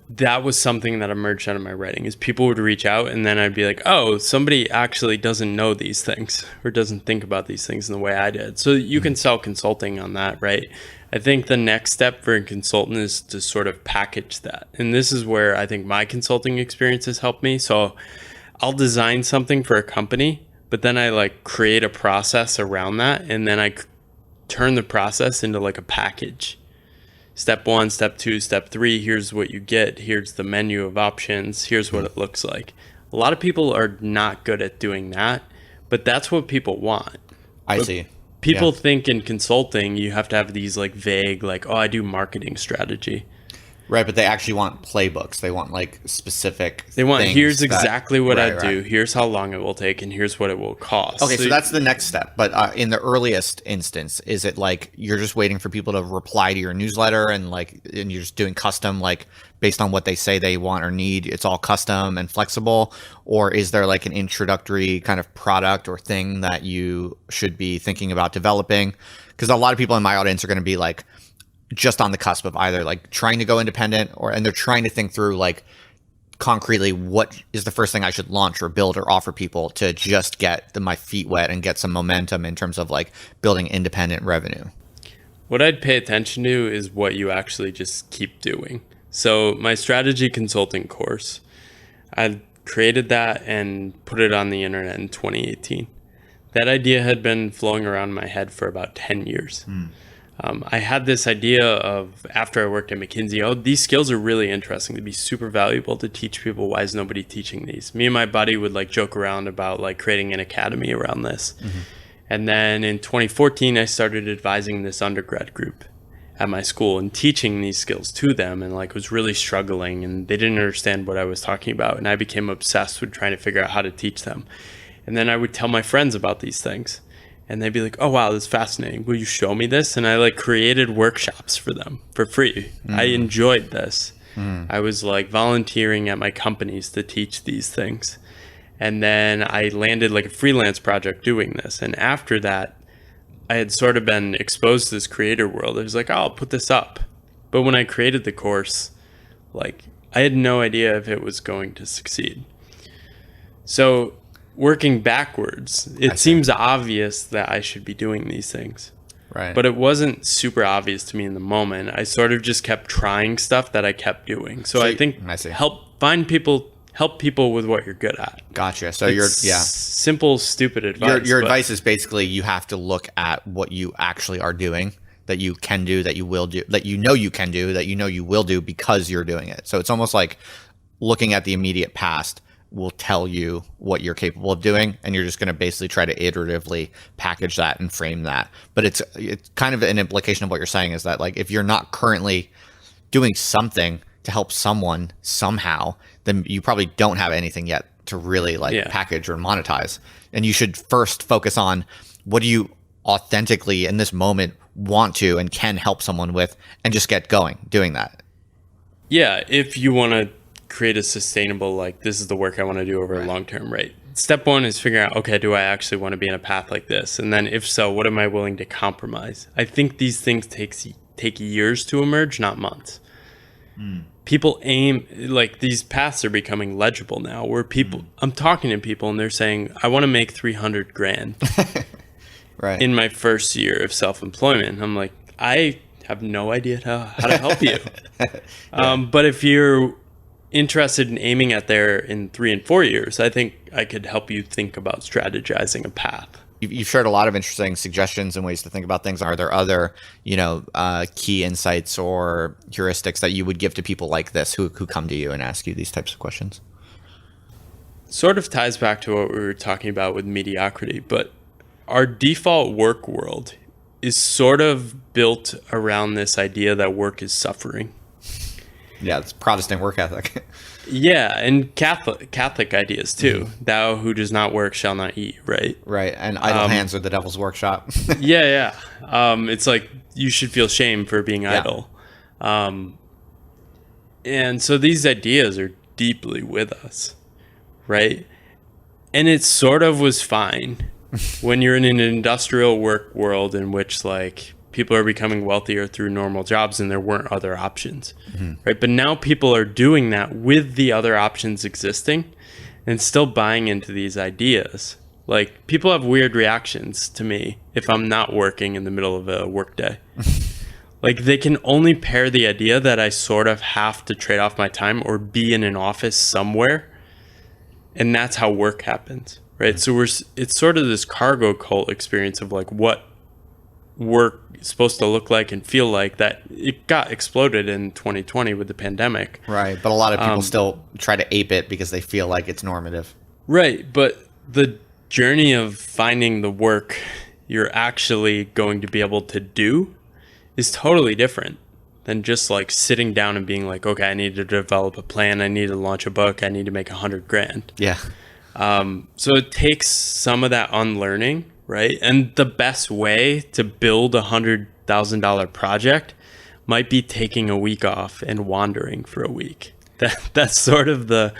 that was something that emerged out of my writing, is people would reach out and then I'd be like, oh, somebody actually doesn't know these things or doesn't think about these things in the way I did. So you can sell consulting on that, right? I think the next step for a consultant is to sort of package that. And this is where I think my consulting experience has helped me. So I'll design something for a company, but then I like create a process around that, and then I turn the process into like a package. step 1, step 2, step 3, here's what you get, here's the menu of options, here's what it looks like. A lot of people are not good at doing that, but that's what people want. I see. People think in consulting you have to have these like vague, like, oh, I do marketing strategy. Right, but they actually want playbooks. They want like specific They want, things here's exactly what I do, right. here's how long it will take, and here's what it will cost. Okay, so that's the next step. But in the earliest instance, is it like you're just waiting for people to reply to your newsletter and you're just doing custom, like based on what they say they want or need, it's all custom and flexible? Or is there like an introductory kind of product or thing that you should be thinking about developing? Because a lot of people in my audience are going to be like, just on the cusp of either like trying to go independent and they're trying to think through like concretely what is the first thing I should launch or build or offer people to just get my feet wet and get some momentum in terms of like building independent revenue. What I'd pay attention to is what you actually just keep doing. So my strategy consulting course, I created that and put it on the internet in 2018. That idea had been flowing around my head for about 10 years. I had this idea of, after I worked at McKinsey, oh, these skills are really interesting. They'd be super valuable to teach people. Why is nobody teaching these? Me and my buddy would like joke around about like creating an academy around this. And then in 2014, I started advising this undergrad group at my school and teaching these skills to them, and like was really struggling and they didn't understand what I was talking about. And I became obsessed with trying to figure out how to teach them. And then I would tell my friends about these things. And they'd be like, oh, wow, this is fascinating. Will you show me this? And I like created workshops for them for free. I enjoyed this. I was like volunteering at my companies to teach these things. And then I landed like a freelance project doing this. And after that, I had sort of been exposed to this creator world. I was like, oh, I'll put this up. But when I created the course, like I had no idea if it was going to succeed. So working backwards, it seems obvious that I should be doing these things. Right. But it wasn't super obvious to me in the moment. I sort of just kept trying stuff that I kept doing. So I think help people with what you're good at. Gotcha. So simple, stupid advice. Your advice is basically you have to look at what you actually are doing, that you can do, that you will do, that you know you can do, that you know you will do because you're doing it. So it's almost like looking at the immediate past will tell you what you're capable of doing, and you're just going to basically try to iteratively package that and frame that. But it's kind of an implication of what you're saying is that like if you're not currently doing something to help someone somehow, then you probably don't have anything yet to really package or monetize. And you should first focus on what do you authentically in this moment want to and can help someone with, and just get going doing that. Yeah, if you want to create a sustainable, like this is the work I want to do over a long term, right? Step 1 is figuring out, okay, do I actually want to be in a path like this? And then if so, what am I willing to compromise? I think these things take years to emerge, not months. People aim, like these paths are becoming legible now where people, I'm talking to people and they're saying, I want to make 300 grand in my first year of self-employment. I'm like, I have no idea how to help you. But if you're interested in aiming at there in 3 and 4 years, I think I could help you think about strategizing a path. You've shared a lot of interesting suggestions and ways to think about things. Are there other, key insights or heuristics that you would give to people like this who come to you and ask you these types of questions? Sort of ties back to what we were talking about with mediocrity, but our default work world is sort of built around this idea that work is suffering. Yeah, it's Protestant work ethic. Yeah, and Catholic ideas too. Thou who does not work shall not eat, right? Right, and idle hands are the devil's workshop. Yeah. It's like you should feel shame for being idle. And so these ideas are deeply with us, right? And it sort of was fine when you're in an industrial work world in which like people are becoming wealthier through normal jobs and there weren't other options, right? But now people are doing that with the other options existing and still buying into these ideas. Like people have weird reactions to me if I'm not working in the middle of a workday. Like they can only pair the idea that I sort of have to trade off my time or be in an office somewhere. And that's how work happens, right? So it's sort of this cargo cult experience of like what work is supposed to look like and feel like, that it got exploded in 2020 with the pandemic. Right. But a lot of people still try to ape it because they feel like it's normative. Right. But the journey of finding the work you're actually going to be able to do is totally different than just like sitting down and being like, okay, I need to develop a plan. I need to launch a book. I need to make $100,000. Yeah. So it takes some of that unlearning, right? And the best way to build $100,000 project might be taking a week off and wandering for a week. That's sort of the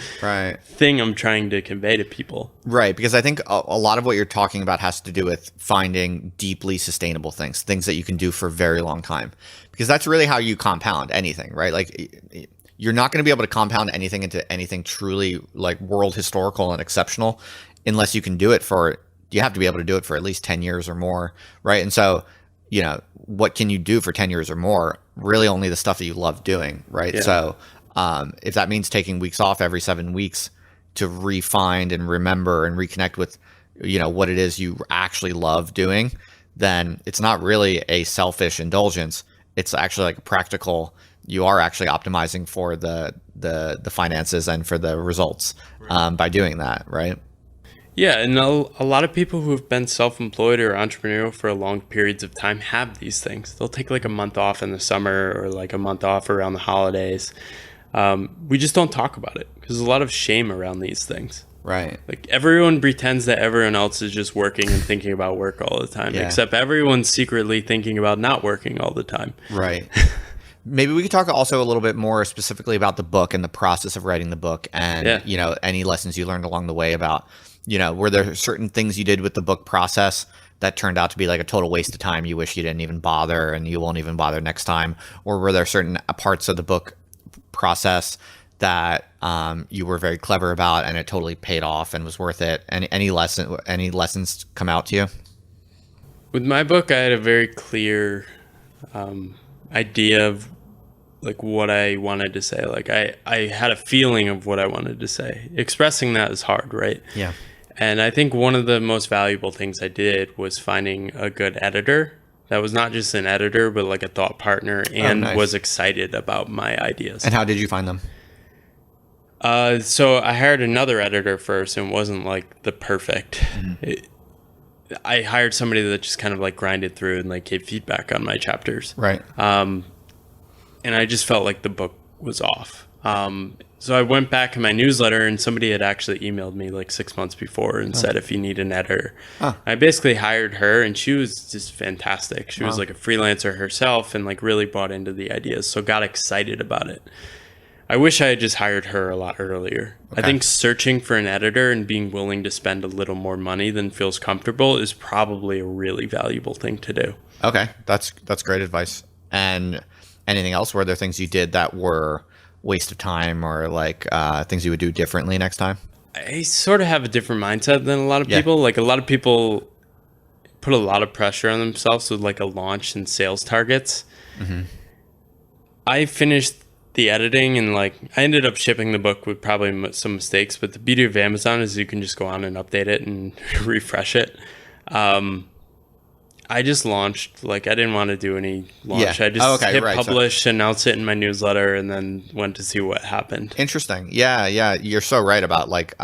thing I'm trying to convey to people. Right, because I think a lot of what you're talking about has to do with finding deeply sustainable things that you can do for a very long time. Because that's really how you compound anything, right? Like, you're not going to be able to compound anything into anything truly like world historical and exceptional unless you can do it you have to be able to do it for at least 10 years or more, right? And so, what can you do for 10 years or more? Really only the stuff that you love doing, right? Yeah. So if that means taking weeks off every 7 weeks to refine and remember and reconnect with, what it is you actually love doing, then it's not really a selfish indulgence. It's actually like a practical, you are actually optimizing for the finances and for the results by doing that, right? Yeah, and a lot of people who have been self-employed or entrepreneurial for long periods of time have these things. They'll take like a month off in the summer or like a month off around the holidays. We just don't talk about it because there's a lot of shame around these things. Right. Like everyone pretends that everyone else is just working and thinking about work all the time, except everyone's secretly thinking about not working all the time. Right. Maybe we could talk also a little bit more specifically about the book and the process of writing the book and, any lessons you learned along the way about, were there certain things you did with the book process that turned out to be like a total waste of time? You wish you didn't even bother and you won't even bother next time? Or were there certain parts of the book process that you were very clever about and it totally paid off and was worth it? And any lessons come out to you? With my book, I had a very clear idea of like what I wanted to say. Like I had a feeling of what I wanted to say. Expressing that is hard, right? Yeah. And I think one of the most valuable things I did was finding a good editor that was not just an editor, but like a thought partner and was excited about my ideas. And how did you find them? So I hired another editor first, and it wasn't like the perfect. Mm-hmm. I hired somebody that just kind of like grinded through and like gave feedback on my chapters. Right. And I just felt like the book was off. So I went back in my newsletter, and somebody had actually emailed me like 6 months before and said, if you need an editor. I basically hired her, and she was just fantastic. She was like a freelancer herself and like really bought into the ideas. So got excited about it. I wish I had just hired her a lot earlier. Okay. I think searching for an editor and being willing to spend a little more money than feels comfortable is probably a really valuable thing to do. Okay. That's great advice. And anything else? Were there things you did that were waste of time or like things you would do differently next time? I sort of have a different mindset than a lot of people. Like a lot of people put a lot of pressure on themselves with like a launch and sales targets. Mm-hmm. I finished the editing and like I ended up shipping the book with probably some mistakes, but the beauty of Amazon is you can just go on and update it and refresh it. I just launched, like I didn't want to do any launch. I just hit publish, announce it in my newsletter, and then went to see what happened. Interesting. Yeah. You're so right about like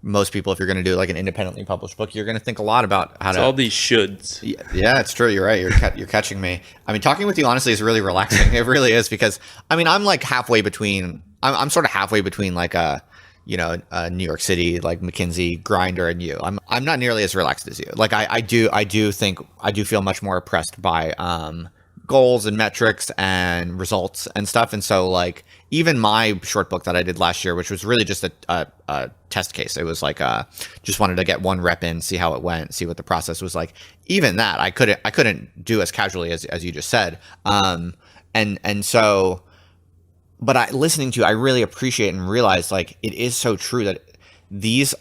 most people, if you're going to do like an independently published book, you're going to think a lot about how to. All these shoulds. Yeah, it's true. You're right. You're catching me. I mean, talking with you honestly is really relaxing. It really is because I mean, I'm like halfway between. I'm sort of halfway between like a New York City, like McKinsey grinder and you. I'm not nearly as relaxed as you. Like I do feel much more oppressed by goals and metrics and results and stuff. And so like even my short book that I did last year, which was really just a test case. It was like just wanted to get one rep in, see how it went, see what the process was like. Even that I couldn't do as casually as you just said. And so. But listening to you, I really appreciate and realize like it is so true that these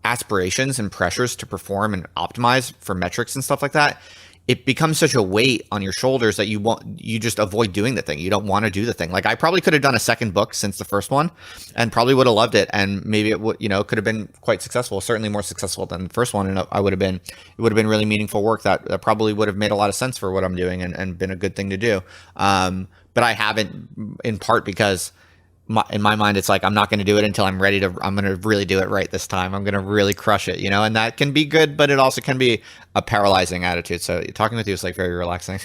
aspirations and pressures to perform and optimize for metrics and stuff like that, it becomes such a weight on your shoulders that you just avoid doing the thing. You don't want to do the thing. Like I probably could have done a second book since the first one and probably would have loved it. And maybe it would, could have been quite successful, certainly more successful than the first one. And it would have been really meaningful work that probably would have made a lot of sense for what I'm doing and been a good thing to do. But I haven't, in part because in my mind, it's like, I'm not going to do it until I'm going to really do it right this time. I'm going to really crush it, and that can be good, but it also can be a paralyzing attitude. So talking with you is like very relaxing.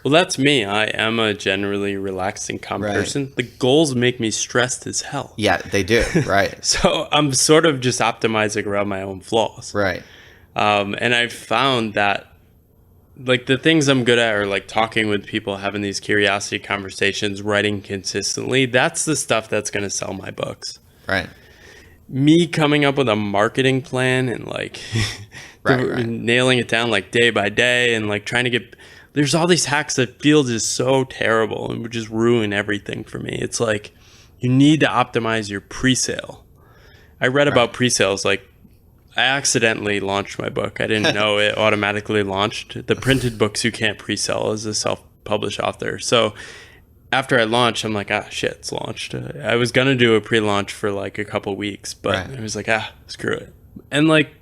Well, that's me. I am a generally relaxing, calm person. The goals make me stressed as hell. Yeah, they do. Right. So I'm sort of just optimizing around my own flaws. Right. And I've found that like the things I'm good at are like talking with people, having these curiosity conversations, writing consistently. That's the stuff that's going to sell my books. Right. Me coming up with a marketing plan and like right. nailing it down like day by day and like trying to get, there's all these hacks that feel just so terrible and would just ruin everything for me. It's like you need to optimize your pre-sale. I read about pre-sales, like I accidentally launched my book. I didn't know it automatically launched. The printed books you can't pre-sell as a self-published author. So after I launched, I'm like, shit, it's launched. I was going to do a pre-launch for like a couple weeks, but I was like, screw it. And like,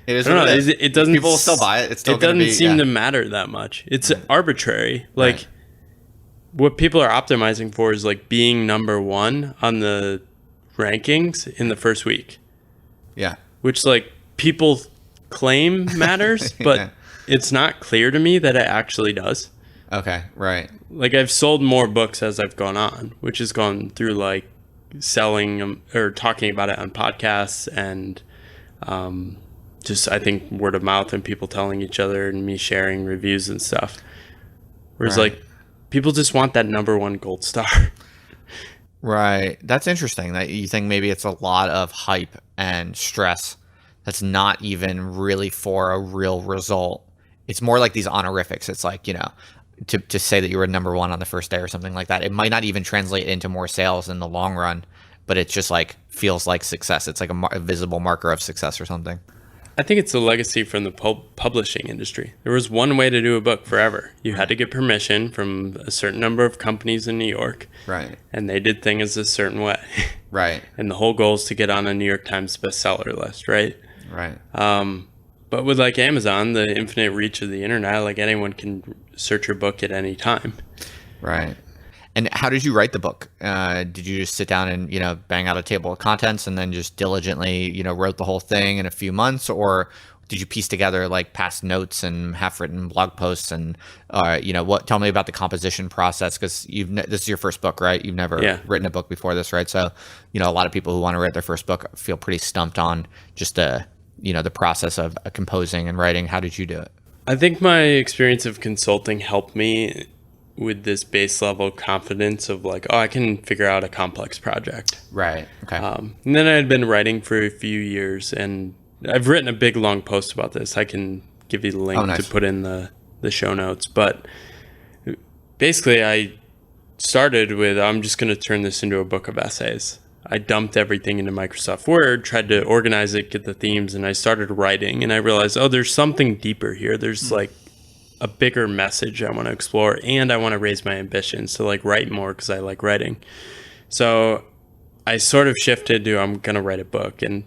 it is. I don't know. It doesn't. People will still buy it. It's still. It doesn't seem to matter that much. It's arbitrary. Like what people are optimizing for is like being number one on the rankings in the first week. Yeah. Which like people claim matters, but it's not clear to me that it actually does. Okay. Right. Like I've sold more books as I've gone on, which has gone through like selling them or talking about it on podcasts and just I think word of mouth and people telling each other and me sharing reviews and stuff. Whereas like people just want that number one gold star. Right. That's interesting that you think maybe it's a lot of hype and stress that's not even really for a real result. It's more like these honorifics. It's like, to say that you were number one on the first day or something like that. It might not even translate into more sales in the long run, but it just like feels like success. It's like a visible marker of success or something. I think it's a legacy from the publishing industry. There was one way to do a book forever. You had to get permission from a certain number of companies in New York. Right. And they did things a certain way. Right. And the whole goal is to get on a New York Times bestseller list, right? Right. But with like Amazon, the infinite reach of the internet, like anyone can search your book at any time. Right. And how did you write the book? Did you just sit down and, bang out a table of contents and then just diligently, wrote the whole thing in a few months? Or did you piece together like past notes and half-written blog posts? And, tell me about the composition process, because this is your first book, right? You've never written a book before this, right? So, a lot of people who want to write their first book feel pretty stumped on just the process of composing and writing. How did you do it? I think my experience of consulting helped me with this base level confidence of like, I can figure out a complex project. Right. Okay. And then I had been writing for a few years, and I've written a big long post about this. I can give you the link to put in the show notes. But basically, I started with, I'm just going to turn this into a book of essays. I dumped everything into Microsoft Word, tried to organize it, get the themes, and I started writing. And I realized, there's something deeper here. There's like a bigger message I want to explore, and I want to raise my ambitions to like write more because I like writing. So I sort of shifted to I'm going to write a book, and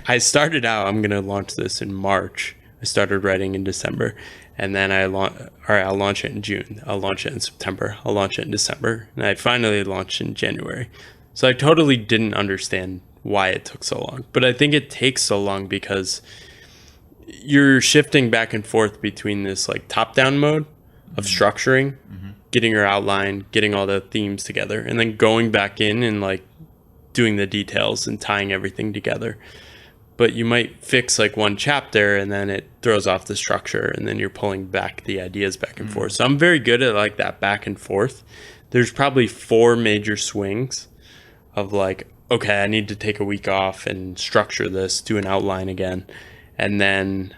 I started out, I'm going to launch this in March. I started writing in December, and then I'll launch it in June. I'll launch it in September. I'll launch it in December, and I finally launched in January. So I totally didn't understand why it took so long, but I think it takes so long because you're shifting back and forth between this like top-down mode of structuring, getting your outline, getting all the themes together, and then going back in and like doing the details and tying everything together. But you might fix like one chapter and then it throws off the structure, and then you're pulling back the ideas back and forth. So I'm very good at like that back and forth. There's probably 4 major swings of like, okay, I need to take a week off and structure this, do an outline again, and then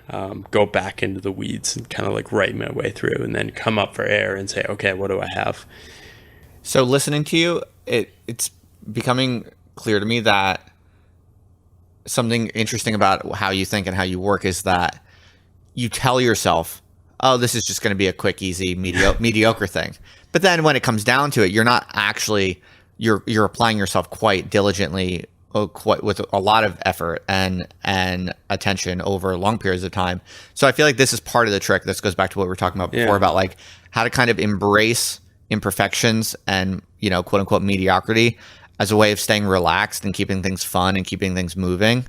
go back into the weeds and kind of like write my way through, and then come up for air and say, okay, what do I have? So listening to you, it's becoming clear to me that something interesting about how you think and how you work is that you tell yourself, oh, this is just going to be a quick, easy, mediocre thing. But then when it comes down to it, you're not actually, you're applying yourself quite diligently, quite with a lot of effort and attention over long periods of time. So I feel like this is part of the trick. This goes back to what we were talking about before about like how to kind of embrace imperfections and, you know, quote unquote mediocrity as a way of staying relaxed and keeping things fun and keeping things moving.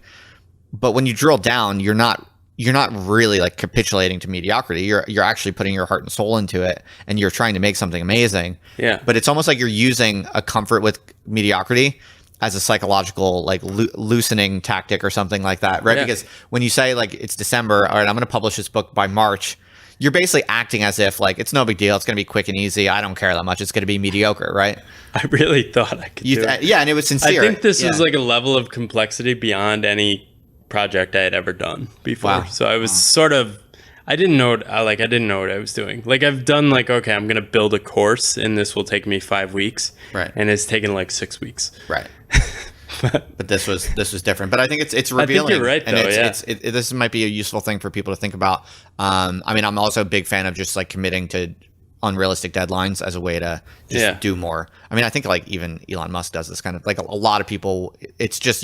But when you drill down, you're not really like capitulating to mediocrity. You're actually putting your heart and soul into it, and you're trying to make something amazing. Yeah. But it's almost like you're using a comfort with mediocrity as a psychological like loosening tactic or something like that, right? Yeah. Because when you say like it's December, all right, I'm going to publish this book by March, you're basically acting as if like it's no big deal. It's going to be quick and easy. I don't care that much. It's going to be mediocre, right? I really thought I could do it. Yeah, and it was sincere. I think this was like a level of complexity beyond any project I had ever done before. Wow. So I was sort of, I didn't know what I was doing. Like I've done like, okay, I'm going to build a course and this will take me 5 weeks. Right. And it's taken like 6 weeks. Right. But this was different. But I think it's revealing. I think you're right, though. And this might be a useful thing for people to think about. I mean, I'm also a big fan of just like committing to unrealistic deadlines as a way to just do more. I mean, I think like even Elon Musk does this kind of like a lot of people. It's just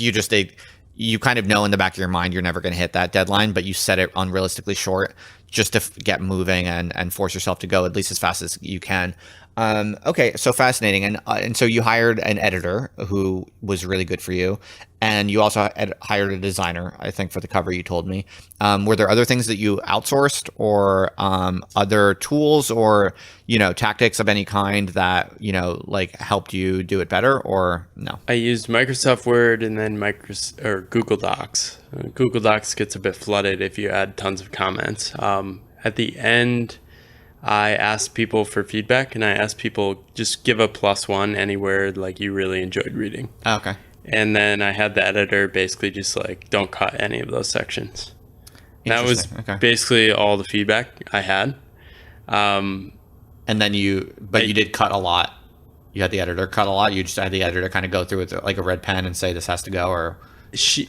you kind of know in the back of your mind you're never going to hit that deadline, but you set it unrealistically short just to get moving and force yourself to go at least as fast as you can. Okay, so fascinating. And so you hired an editor who was really good for you, and you also hired a designer, I think, for the cover, you told me. Were there other things that you outsourced, or other tools or, you know, tactics of any kind that, you know, like helped you do it better, or no? I used Microsoft Word and then Google Docs. Google Docs gets a bit flooded if you add tons of comments. At the end, I asked people for feedback, and I asked people just give a +1 anywhere like you really enjoyed reading. Oh, okay. And then I had the editor basically just like, don't cut any of those sections. That was basically all the feedback I had. And then you did cut a lot. You had the editor cut a lot. You just had the editor kind of go through with like a red pen and say this has to go, or she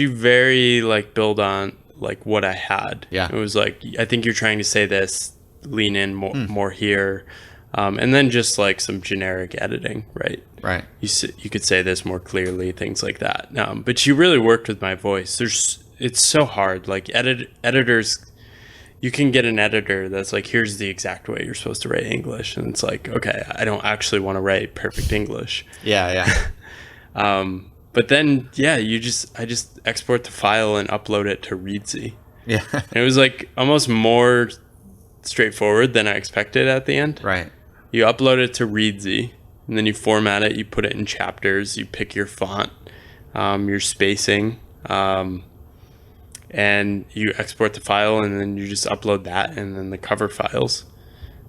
very like built on like what I had. Yeah. It was like, I think you're trying to say this, lean in more here. And then just like some generic editing, right? Right. You could say this more clearly, things like that. But she really worked with my voice. It's so hard. Like editors, you can get an editor that's like, here's the exact way you're supposed to write English. And it's like, okay, I don't actually want to write perfect English. Yeah. But then, I just export the file and upload it to Readsy. Yeah. And it was like almost more straightforward than I expected at the end. Right. You upload it to Readsy, and then you format it. You put it in chapters. You pick your font, your spacing, and you export the file, and then you just upload that and then the cover files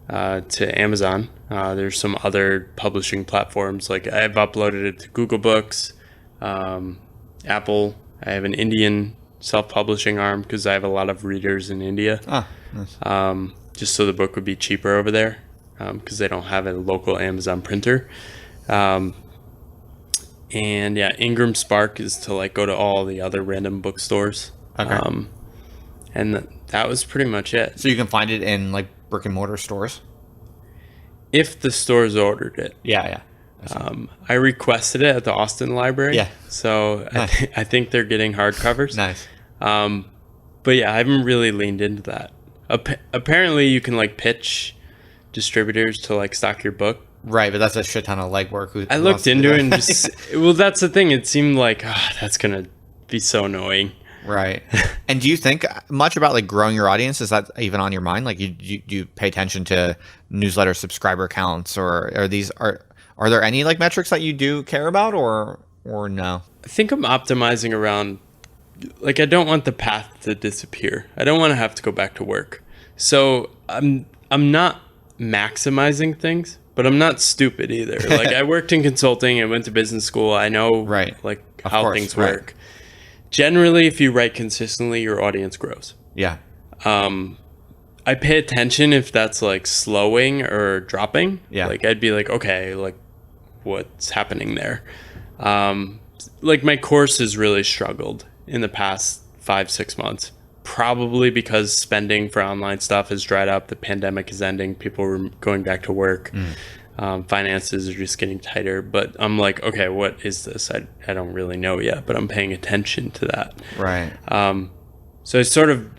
to Amazon. There's some other publishing platforms. Like I've uploaded it to Google Books, Apple. I have an Indian self-publishing arm because I have a lot of readers in India. Nice. Just so the book would be cheaper over there because they don't have a local Amazon printer. And Ingram Spark is to like go to all the other random bookstores. Okay. And that was pretty much it. So you can find it in like brick and mortar stores? If the stores ordered it. Yeah. I requested it at the Austin Library. Yeah. So nice. I think they're getting hardcovers. Nice. But yeah, I haven't really leaned into that. Apparently you can like pitch distributors to like stock your book. Right, but that's a shit ton of legwork. I looked into it and just, well, that's the thing. It seemed like, that's going to be so annoying. Right. And do you think much about like growing your audience? Is that even on your mind? Like you pay attention to newsletter subscriber counts, or are there any like metrics that you do care about, or no? I think I'm optimizing around, like, I don't want the path to disappear. I don't want to have to go back to work. So I'm not maximizing things, but I'm not stupid either. Like I worked in consulting and went to business school. I know like how things work. Generally, if you write consistently, your audience grows. Yeah. I pay attention if that's like slowing or dropping. Yeah. Like I'd be like, okay, like what's happening there? Like my course has really struggled in the past 5-6 months. probably because spending for online stuff has dried up. The pandemic is ending. People are going back to work. Finances are just getting tighter. But I'm like, okay, what is this? I don't really know yet, but I'm paying attention to that. Right. So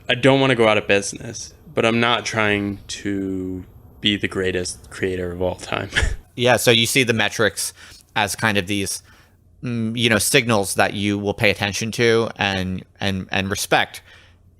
I don't want to go out of business, but I'm not trying to be the greatest creator of all time. Yeah. So you see the metrics as kind of these, signals that you will pay attention to and respect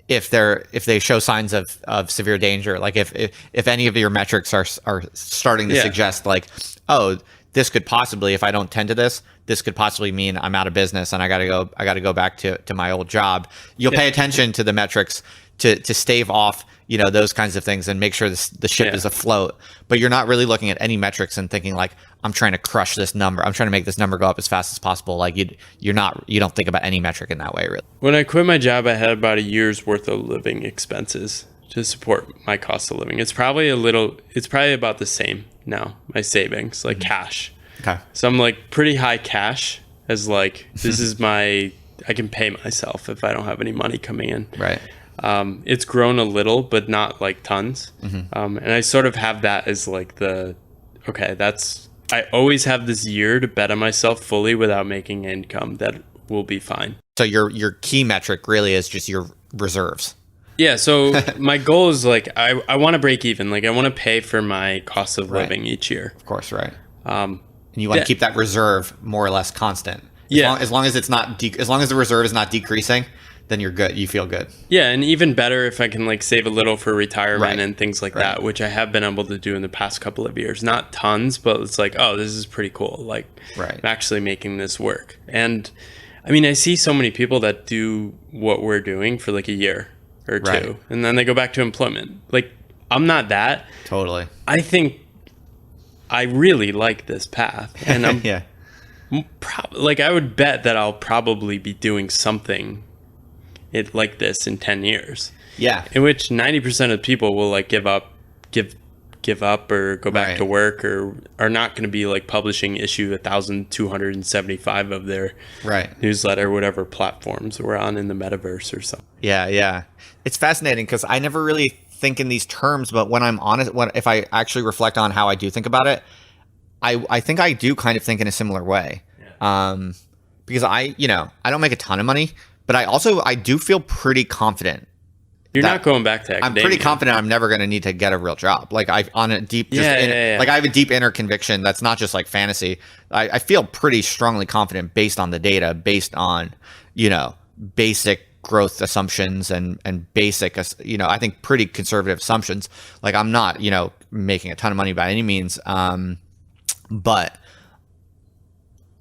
if they show signs of severe danger. Like if any of your metrics are starting to suggest like, oh, this could possibly, if I don't tend to this could possibly mean I'm out of business and I got to go back to my old job. You'll pay attention to the metrics to stave off, those kinds of things and make sure the ship is afloat. But you're not really looking at any metrics and thinking like, I'm trying to crush this number. I'm trying to make this number go up as fast as possible. Like you don't think about any metric in that way, really. When I quit my job, I had about a year's worth of living expenses to support my cost of living. It's probably about the same now, my savings, like cash. Okay. So I'm like pretty high cash as like, this is I can pay myself if I don't have any money coming in. Right. It's grown a little, but not like tons. And I sort of have that as like I always have this year to bet on myself fully without making income. That will be fine. So your key metric really is just your reserves. Yeah. So my goal is like, I want to break even. Like I want to pay for my cost of living each year. Of course. Right. And you want to keep that reserve more or less constant. As long as it's not, as long as the reserve is not decreasing, then you're good. You feel good. Yeah. And even better if I can like save a little for retirement and things like that, which I have been able to do in the past couple of years. Not tons, but it's like, oh, this is pretty cool. Like I'm actually making this work. And I mean, I see so many people that do what we're doing for like a year or two, and then they go back to employment. Like I'm not that. Totally. I think I really like this path, and I'm I would bet that I'll probably be doing something like this in 10 years. Yeah. In which 90% of people will like give up or go back to work or are not going to be like publishing issue 1,275 of their newsletter, whatever platforms we're on in the metaverse or something. Yeah. Yeah. It's fascinating because I never really think in these terms, but when I'm honest, if I actually reflect on how I do think about it, I think I do kind of think in a similar way. Because I don't make a ton of money, but I do feel pretty confident. You're not going back to academia. I'm pretty confident I'm never going to need to get a real job. Like like I have a deep inner conviction that's not just like fantasy. I feel pretty strongly confident based on the data, based on, basic growth assumptions and basic, I think pretty conservative assumptions. Like I'm not, making a ton of money by any means. But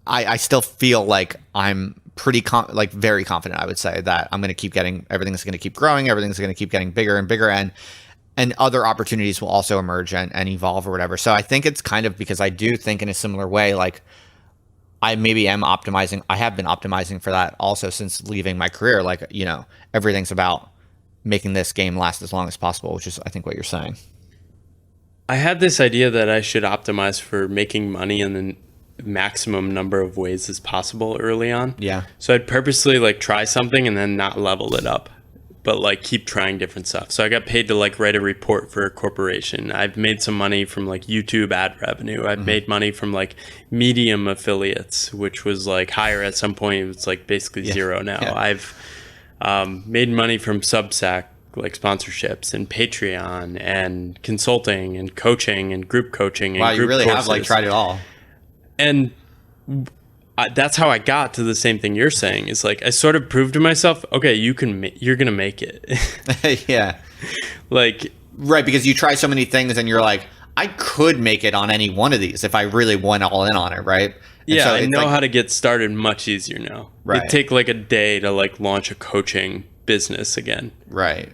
I still feel like I'm pretty very confident, I would say, that I'm going to keep getting, everything's going to keep growing, everything's going to keep getting bigger and bigger, and other opportunities will also emerge and evolve or whatever. So I think it's kind of because I do think in a similar way, like I maybe am optimizing. I have been optimizing for that also since leaving my career. Like, everything's about making this game last as long as possible, which is, I think, what you're saying. I had this idea that I should optimize for making money in the maximum number of ways as possible early on. Yeah. So I'd purposely like try something and then not level it up, but like keep trying different stuff. So I got paid to like write a report for a corporation. I've made some money from like YouTube ad revenue. I've made money from like Medium affiliates, which was like higher at some point. It's like basically zero now. Yeah. I've made money from Substack, like sponsorships and Patreon and consulting and coaching and group coaching. Wow, and group you really courses. have like tried it all. And that's how I got to the same thing you're saying. Is like I sort of proved to myself, okay, you're gonna make it. Yeah, like because you try so many things and you're like, I could make it on any one of these if I really went all in on it, right? And yeah, so I know how to get started much easier now. Right, it'd take like a day to like launch a coaching business again. Right.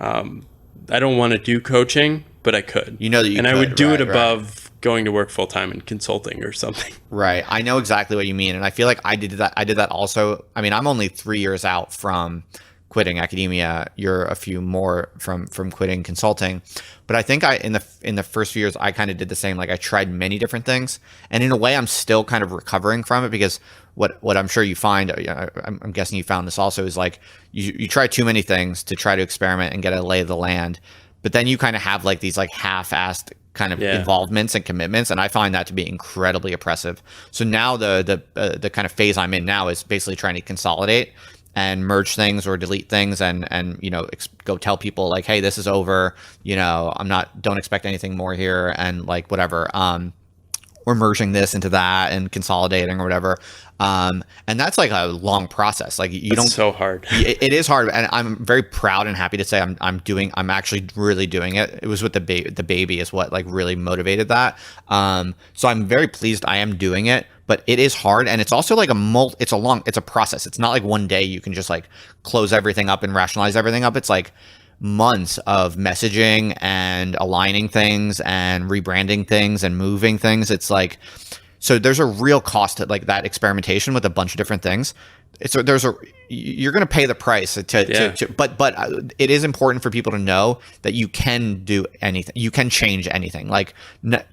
I don't want to do coaching, but I could. I would do it above going to work full time in consulting or something. Right. I know exactly what you mean. And I feel like I did that also. I mean, I'm only 3 years out from quitting academia. You're a few more from quitting consulting. But I think in the first few years, I kind of did the same. Like I tried many different things, and in a way, I'm still kind of recovering from it because what I'm sure you find, I'm guessing you found this also, is like you try too many things to try to experiment and get a lay of the land, but then you kind of have like these like half-assed kind of involvements and commitments, and I find that to be incredibly oppressive. So now the kind of phase I'm in now is basically trying to consolidate and merge things or delete things, and go tell people like, hey, this is over. Don't expect anything more here, and like whatever. We're merging this into that and consolidating or whatever. And that's like a long process. Like it's so hard. It is hard, and I'm very proud and happy to say I'm actually really doing it. It was with the baby is what like really motivated that. So I'm very pleased I am doing it, but it is hard, and it's also like it's a process. It's not like one day you can just like close everything up and rationalize everything up. It's like months of messaging and aligning things and rebranding things and moving things. It's like, so there's a real cost to like that experimentation with a bunch of different things. You're going to pay the price but it is important for people to know that you can do anything. You can change anything. Like,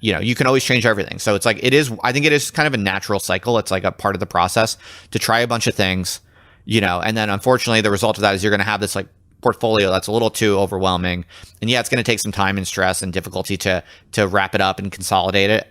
you can always change everything. So it's like, I think it is kind of a natural cycle. It's like a part of the process to try a bunch of things, and then unfortunately the result of that is you're going to have this like portfolio that's a little too overwhelming, and it's going to take some time and stress and difficulty to wrap it up and consolidate it,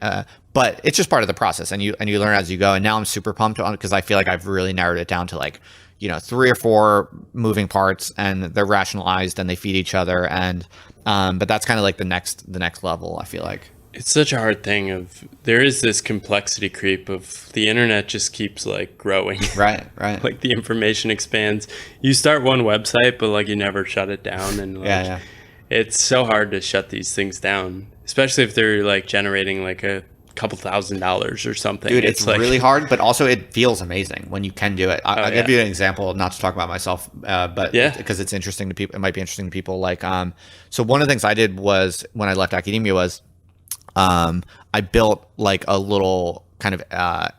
but it's just part of the process, and you learn as you go. And now I'm super pumped on it because I feel like I've really narrowed it down to like 3 or 4 moving parts, and they're rationalized and they feed each other, and but that's kind of like the next level, I feel like. It's such a hard thing there is this complexity creep of the internet just keeps like growing. Right. Like the information expands. You start one website, but like you never shut it down. And like, it's so hard to shut these things down, especially if they're like generating like a couple $1,000s or something. Dude, it's like, really hard, but also it feels amazing when you can do it. I'll give you an example, not to talk about myself, but because it's interesting to people. It might be interesting to people. Like, so one of the things I did was when I left academia was, I built like a little kind of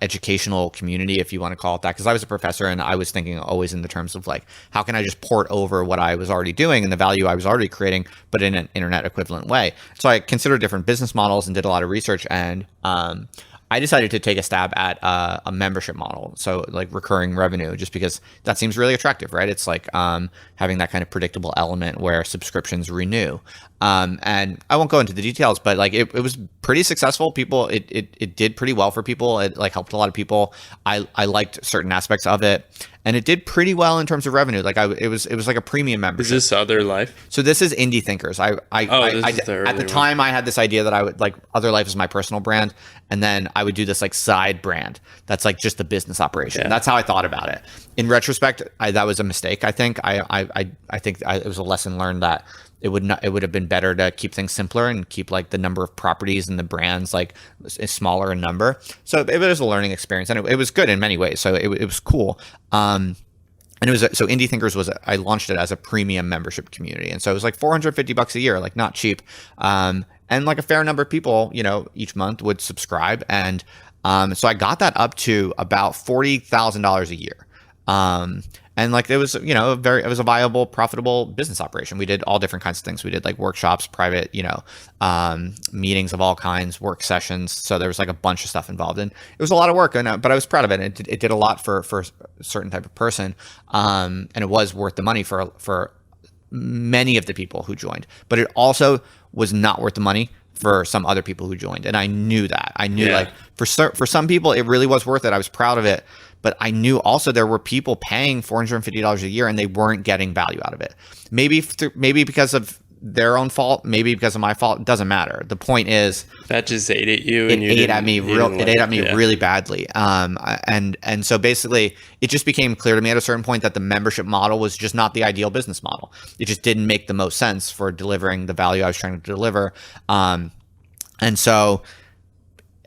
educational community, if you want to call it that, because I was a professor and I was thinking always in the terms of like, how can I just port over what I was already doing and the value I was already creating, but in an internet equivalent way. So I considered different business models and did a lot of research, and I decided to take a stab at a membership model, so like recurring revenue, just because that seems really attractive, right? It's like having that kind of predictable element where subscriptions renew. And I won't go into the details, but like it was pretty successful. People, it did pretty well for people. It like helped a lot of people. I liked certain aspects of it, and it did pretty well in terms of revenue. Like it was like a premium membership. Is this Other Life? So this is Indie Thinkers. At the time I had this idea that I would like Other Life is my personal brand, and then I would do this like side brand that's like just the business operation. Yeah. That's how I thought about it. In retrospect, that was a mistake. I think it was a lesson learned that it would have been better to keep things simpler and keep like the number of properties and the brands like smaller in number. So it was a learning experience, and it was good in many ways. So it was cool. And it was so Indie Thinkers I launched it as a premium membership community, and so it was like $450 a year, like not cheap. And like a fair number of people, each month would subscribe, and so I got that up to about $40,000 a year. And like it was a viable, profitable business operation. We did all different kinds of things. We did like workshops, private, meetings of all kinds, work sessions. So there was like a bunch of stuff involved, and it was a lot of work. But I was proud of it. And it did a lot for a certain type of person, and it was worth the money for many of the people who joined. But it also was not worth the money for some other people who joined, and I knew that. I knew like for some people it really was worth it. I was proud of it. But I knew also there were people paying $450 a year and they weren't getting value out of it. Maybe because of their own fault, maybe because of my fault. It doesn't matter. The point is that just ate at you. It ate at me really badly. And so basically, it just became clear to me at a certain point that the membership model was just not the ideal business model. It just didn't make the most sense for delivering the value I was trying to deliver. And so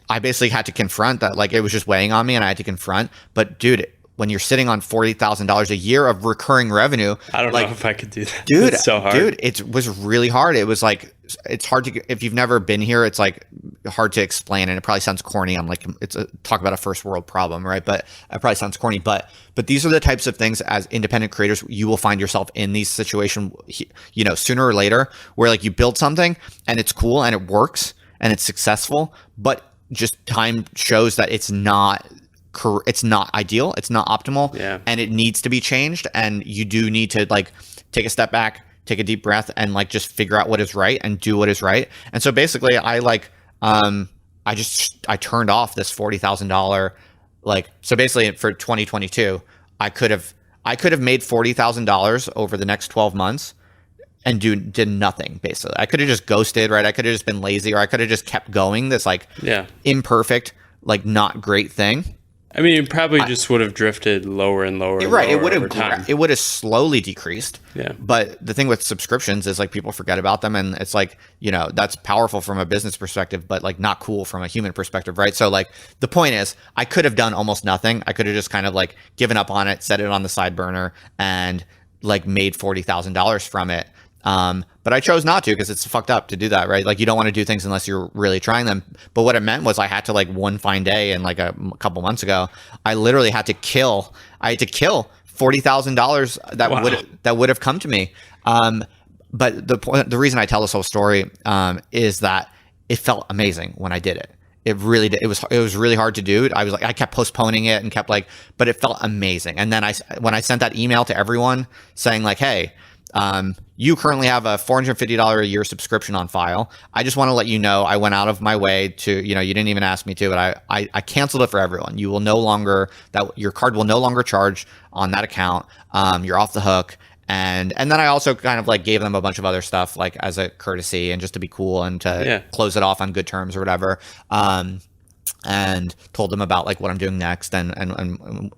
I basically had to confront that. Like, it was just weighing on me, and I had to confront. But dude, when you're sitting on $40,000 a year of recurring revenue. I don't know if I could do that. Dude, it's so hard. Dude, it was really hard. It was like, it's hard to, if you've never been here, it's like hard to explain, and it probably sounds corny. I'm like, talk about a first world problem, right? But it probably sounds corny, but these are the types of things as independent creators, you will find yourself in these situations, you know, sooner or later, where like you build something and it's cool and it works and it's successful, but just time shows that it's not ideal, it's not optimal, and it needs to be changed. And you do need to like take a step back, take a deep breath, and like just figure out what is right and do what is right. And so basically I turned off this $40,000, like, so basically for 2022, I could have made $40,000 over the next 12 months and did nothing. Basically, I could have just ghosted, right? I could have just been lazy, or I could have just kept going this like imperfect, like not great thing. I mean, it probably just would have drifted lower and lower. Right. Lower It would have slowly decreased. Yeah. But the thing with subscriptions is like people forget about them, and it's like, you know, that's powerful from a business perspective, but like not cool from a human perspective, right? So like the point is, I could have done almost nothing. I could have just kind of like given up on it, set it on the side burner, and like made $40,000 from it. But I chose not to, because it's fucked up to do that, right? Like you don't want to do things unless you're really trying them. But what it meant was I had to, like, one fine day, and like a couple months ago, I literally had to kill $40,000 that would have come to me. But the reason I tell this whole story is that it felt amazing when I did it. It really did. It was really hard to do. I kept postponing it and kept like, but it felt amazing. And then when I sent that email to everyone saying like, hey, you currently have a $450 a year subscription on file. I just want to let you know I went out of my way to, you know, you didn't even ask me to, but I canceled it for everyone. You will no longer, your card will no longer charge on that account. You're off the hook. And then I also kind of like gave them a bunch of other stuff, like as a courtesy and just to be cool and to close it off on good terms or whatever. And told them about like what I'm doing next and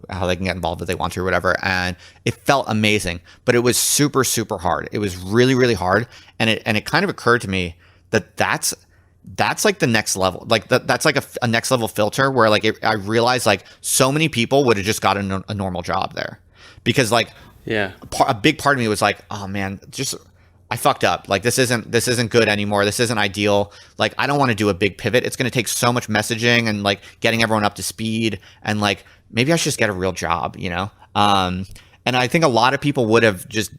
how they can get involved if they want to or whatever. And it felt amazing, but it was super, super hard. It was really, really hard. And it kind of occurred to me that that's like the next level. Like that's like a next level filter where like I realized like so many people would have just gotten a normal job there, because like, a big part of me was like, oh man, I fucked up. Like this isn't good anymore. This isn't ideal. Like I don't want to do a big pivot. It's going to take so much messaging and like getting everyone up to speed, and like maybe I should just get a real job, you know? And I think a lot of people would have just,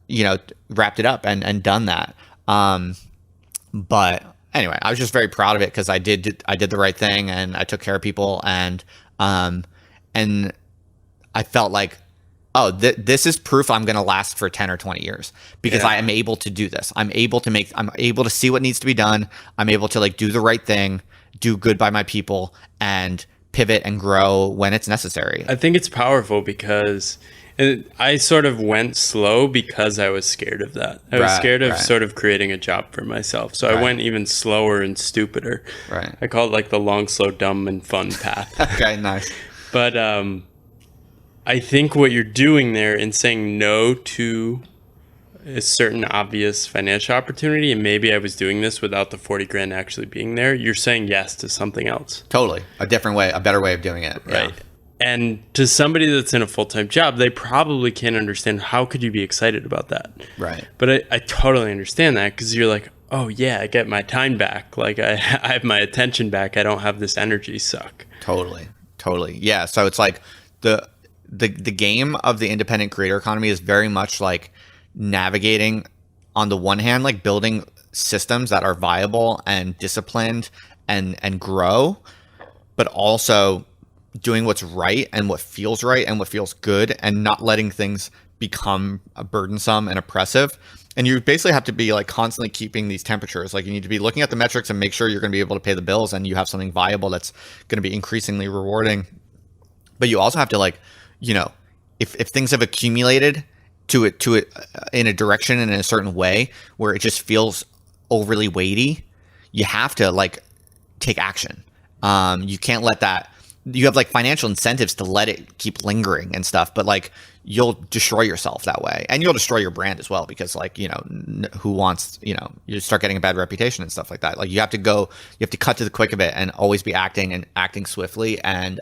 you know, wrapped it up and done that. But anyway, I was just very proud of it because I did the right thing, and I took care of people, and I felt like, oh, this is proof I'm going to last for 10 or 20 years, because I am able to do this. I'm able to see what needs to be done. I'm able to like do the right thing, do good by my people, and pivot and grow when it's necessary. I think it's powerful because I sort of went slow because I was scared of that. I was scared of sort of creating a job for myself. So I went even slower and stupider. Right. I call it like the long, slow, dumb, and fun path. Okay, nice. But I think what you're doing there in saying no to a certain obvious financial opportunity, and maybe I was doing this without the 40 grand actually being there, you're saying yes to something else. Totally. A different way, a better way of doing it. Right. Yeah. And to somebody that's in a full-time job, they probably can't understand, how could you be excited about that? Right. But I totally understand that, because you're like, oh yeah, I get my time back. Like I have my attention back. I don't have this energy suck. Totally. Yeah. So it's like the game of the independent creator economy is very much like navigating, on the one hand, like building systems that are viable and disciplined and grow, but also doing what's right and what feels right and what feels good, and not letting things become burdensome and oppressive. And you basically have to be like constantly keeping these temperatures. Like you need to be looking at the metrics and make sure you're going to be able to pay the bills, and you have something viable that's going to be increasingly rewarding. But you also have to, like, you know, if things have accumulated to it in a direction and in a certain way where it just feels overly weighty, you have to like take action. You can't let that, you have like financial incentives to let it keep lingering and stuff, but like you'll destroy yourself that way, and you'll destroy your brand as well, because like, who wants, you start getting a bad reputation and stuff like that. Like you have to cut to the quick of it and always be acting swiftly, and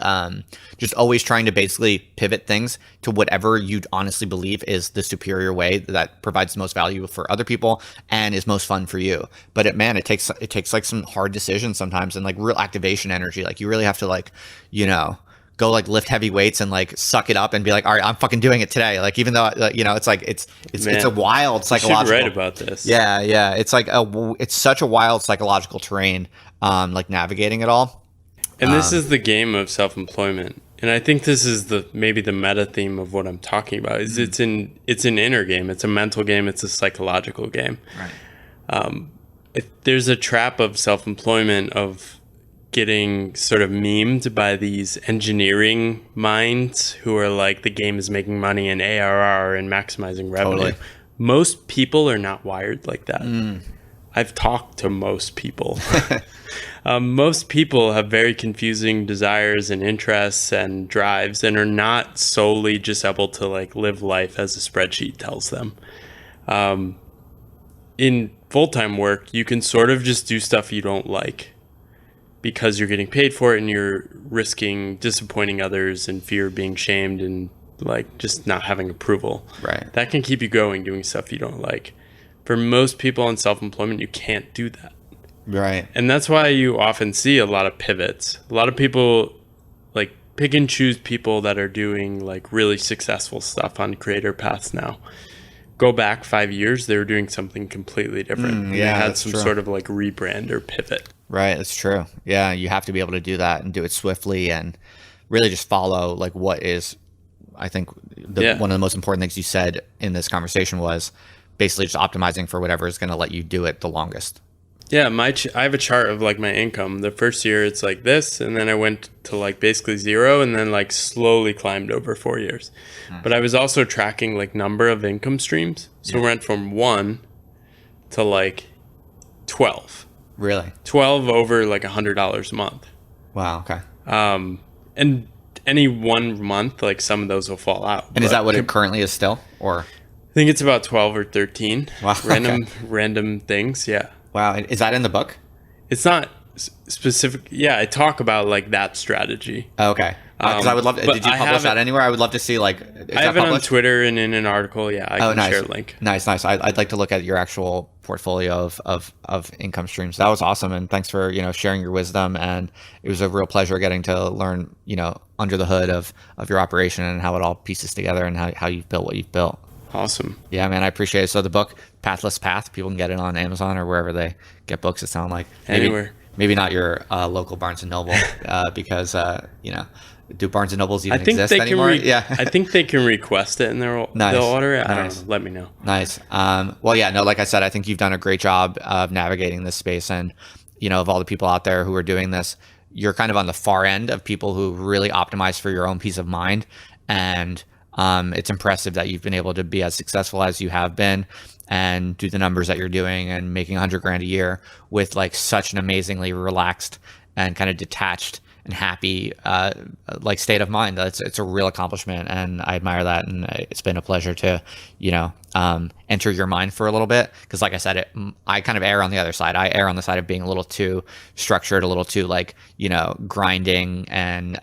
just always trying to basically pivot things to whatever you honestly believe is the superior way that provides the most value for other people and is most fun for you. But it takes like some hard decisions sometimes, and like real activation energy. Like you really have to like, go like lift heavy weights and like suck it up and be like, all right, I'm fucking doing it today. Like, even though, it's like, it's a wild psychological. You should write about this. Yeah. It's like it's such a wild psychological terrain, like navigating it all. And this is the game of self-employment. And I think this is maybe the meta theme of what I'm talking about is it's an inner game. It's a mental game. It's a psychological game. Right. There's a trap of self-employment of getting sort of memed by these engineering minds who are like, the game is making money and ARR and maximizing revenue. Totally. Most people are not wired like that. I've talked to most people. Most people have very confusing desires and interests and drives, and are not solely just able to like live life as a spreadsheet tells them. In full-time work, you can sort of just do stuff you don't like because you're getting paid for it, and you're risking disappointing others and fear of being shamed and like just not having approval. Right. That can keep you going doing stuff you don't like. For most people in self-employment, you can't do that. Right. And that's why you often see a lot of pivots. A lot of people like pick and choose people that are doing like really successful stuff on career paths now. Go back 5 years, they were doing something completely different. Yeah, they had that's some true. sort of like rebrand or pivot. Right. That's true. Yeah. You have to be able to do that and do it swiftly, and really just follow like what is, I think one of the most important things you said in this conversation was basically just optimizing for whatever is going to let you do it the longest. Yeah, I have a chart of like my income. The first year it's like this, and then I went to like basically zero, and then like slowly climbed over 4 years. But I was also tracking like number of income streams. So we went from 1 to like 12. Really? 12 over like $100 a month. Wow. Okay. And any one month, like some of those will fall out. And is that what it currently is still, or? I think it's about 12 or 13. Wow. Random things. Yeah. Wow. Is that in the book? It's not specific. Yeah, I talk about like that strategy. Okay. Because I would love. Did you publish that anywhere? I would love to see like. I have it on Twitter and in an article. Yeah, I can nice. share a link. Nice. I'd like to look at your actual portfolio of income streams. That was awesome, and thanks for sharing your wisdom. And it was a real pleasure getting to learn under the hood of your operation and how it all pieces together and how you've built what you've built. Awesome. Yeah, man, I appreciate it. So the book, Pathless Path, people can get it on Amazon or wherever they get books. It sounds like anywhere. Maybe not your local Barnes and Noble, because do Barnes and Nobles even exist anymore? Yeah, I think they can request it and they'll order it. I don't know. Let me know. Nice. Well, yeah, no, like I said, I think you've done a great job of navigating this space, and of all the people out there who are doing this, you're kind of on the far end of people who really optimize for your own peace of mind, and it's impressive that you've been able to be as successful as you have been and do the numbers that you're doing and making $100,000 a year with like such an amazingly relaxed and kind of detached and happy like state of mind. It's a real accomplishment, and I admire that. And it's been a pleasure to enter your mind for a little bit, because like I said, I kind of err on the other side. I err on the side of being a little too structured, a little too like grinding and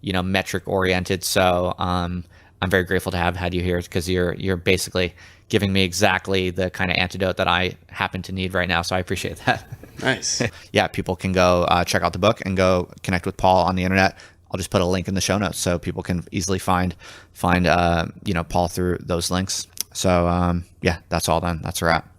metric oriented. So I'm very grateful to have had you here, because you're basically giving me exactly the kind of antidote that I happen to need right now. So I appreciate that. Nice. Yeah, people can go check out the book and go connect with Paul on the internet. I'll just put a link in the show notes so people can easily find Paul through those links. So yeah, that's all then. That's a wrap.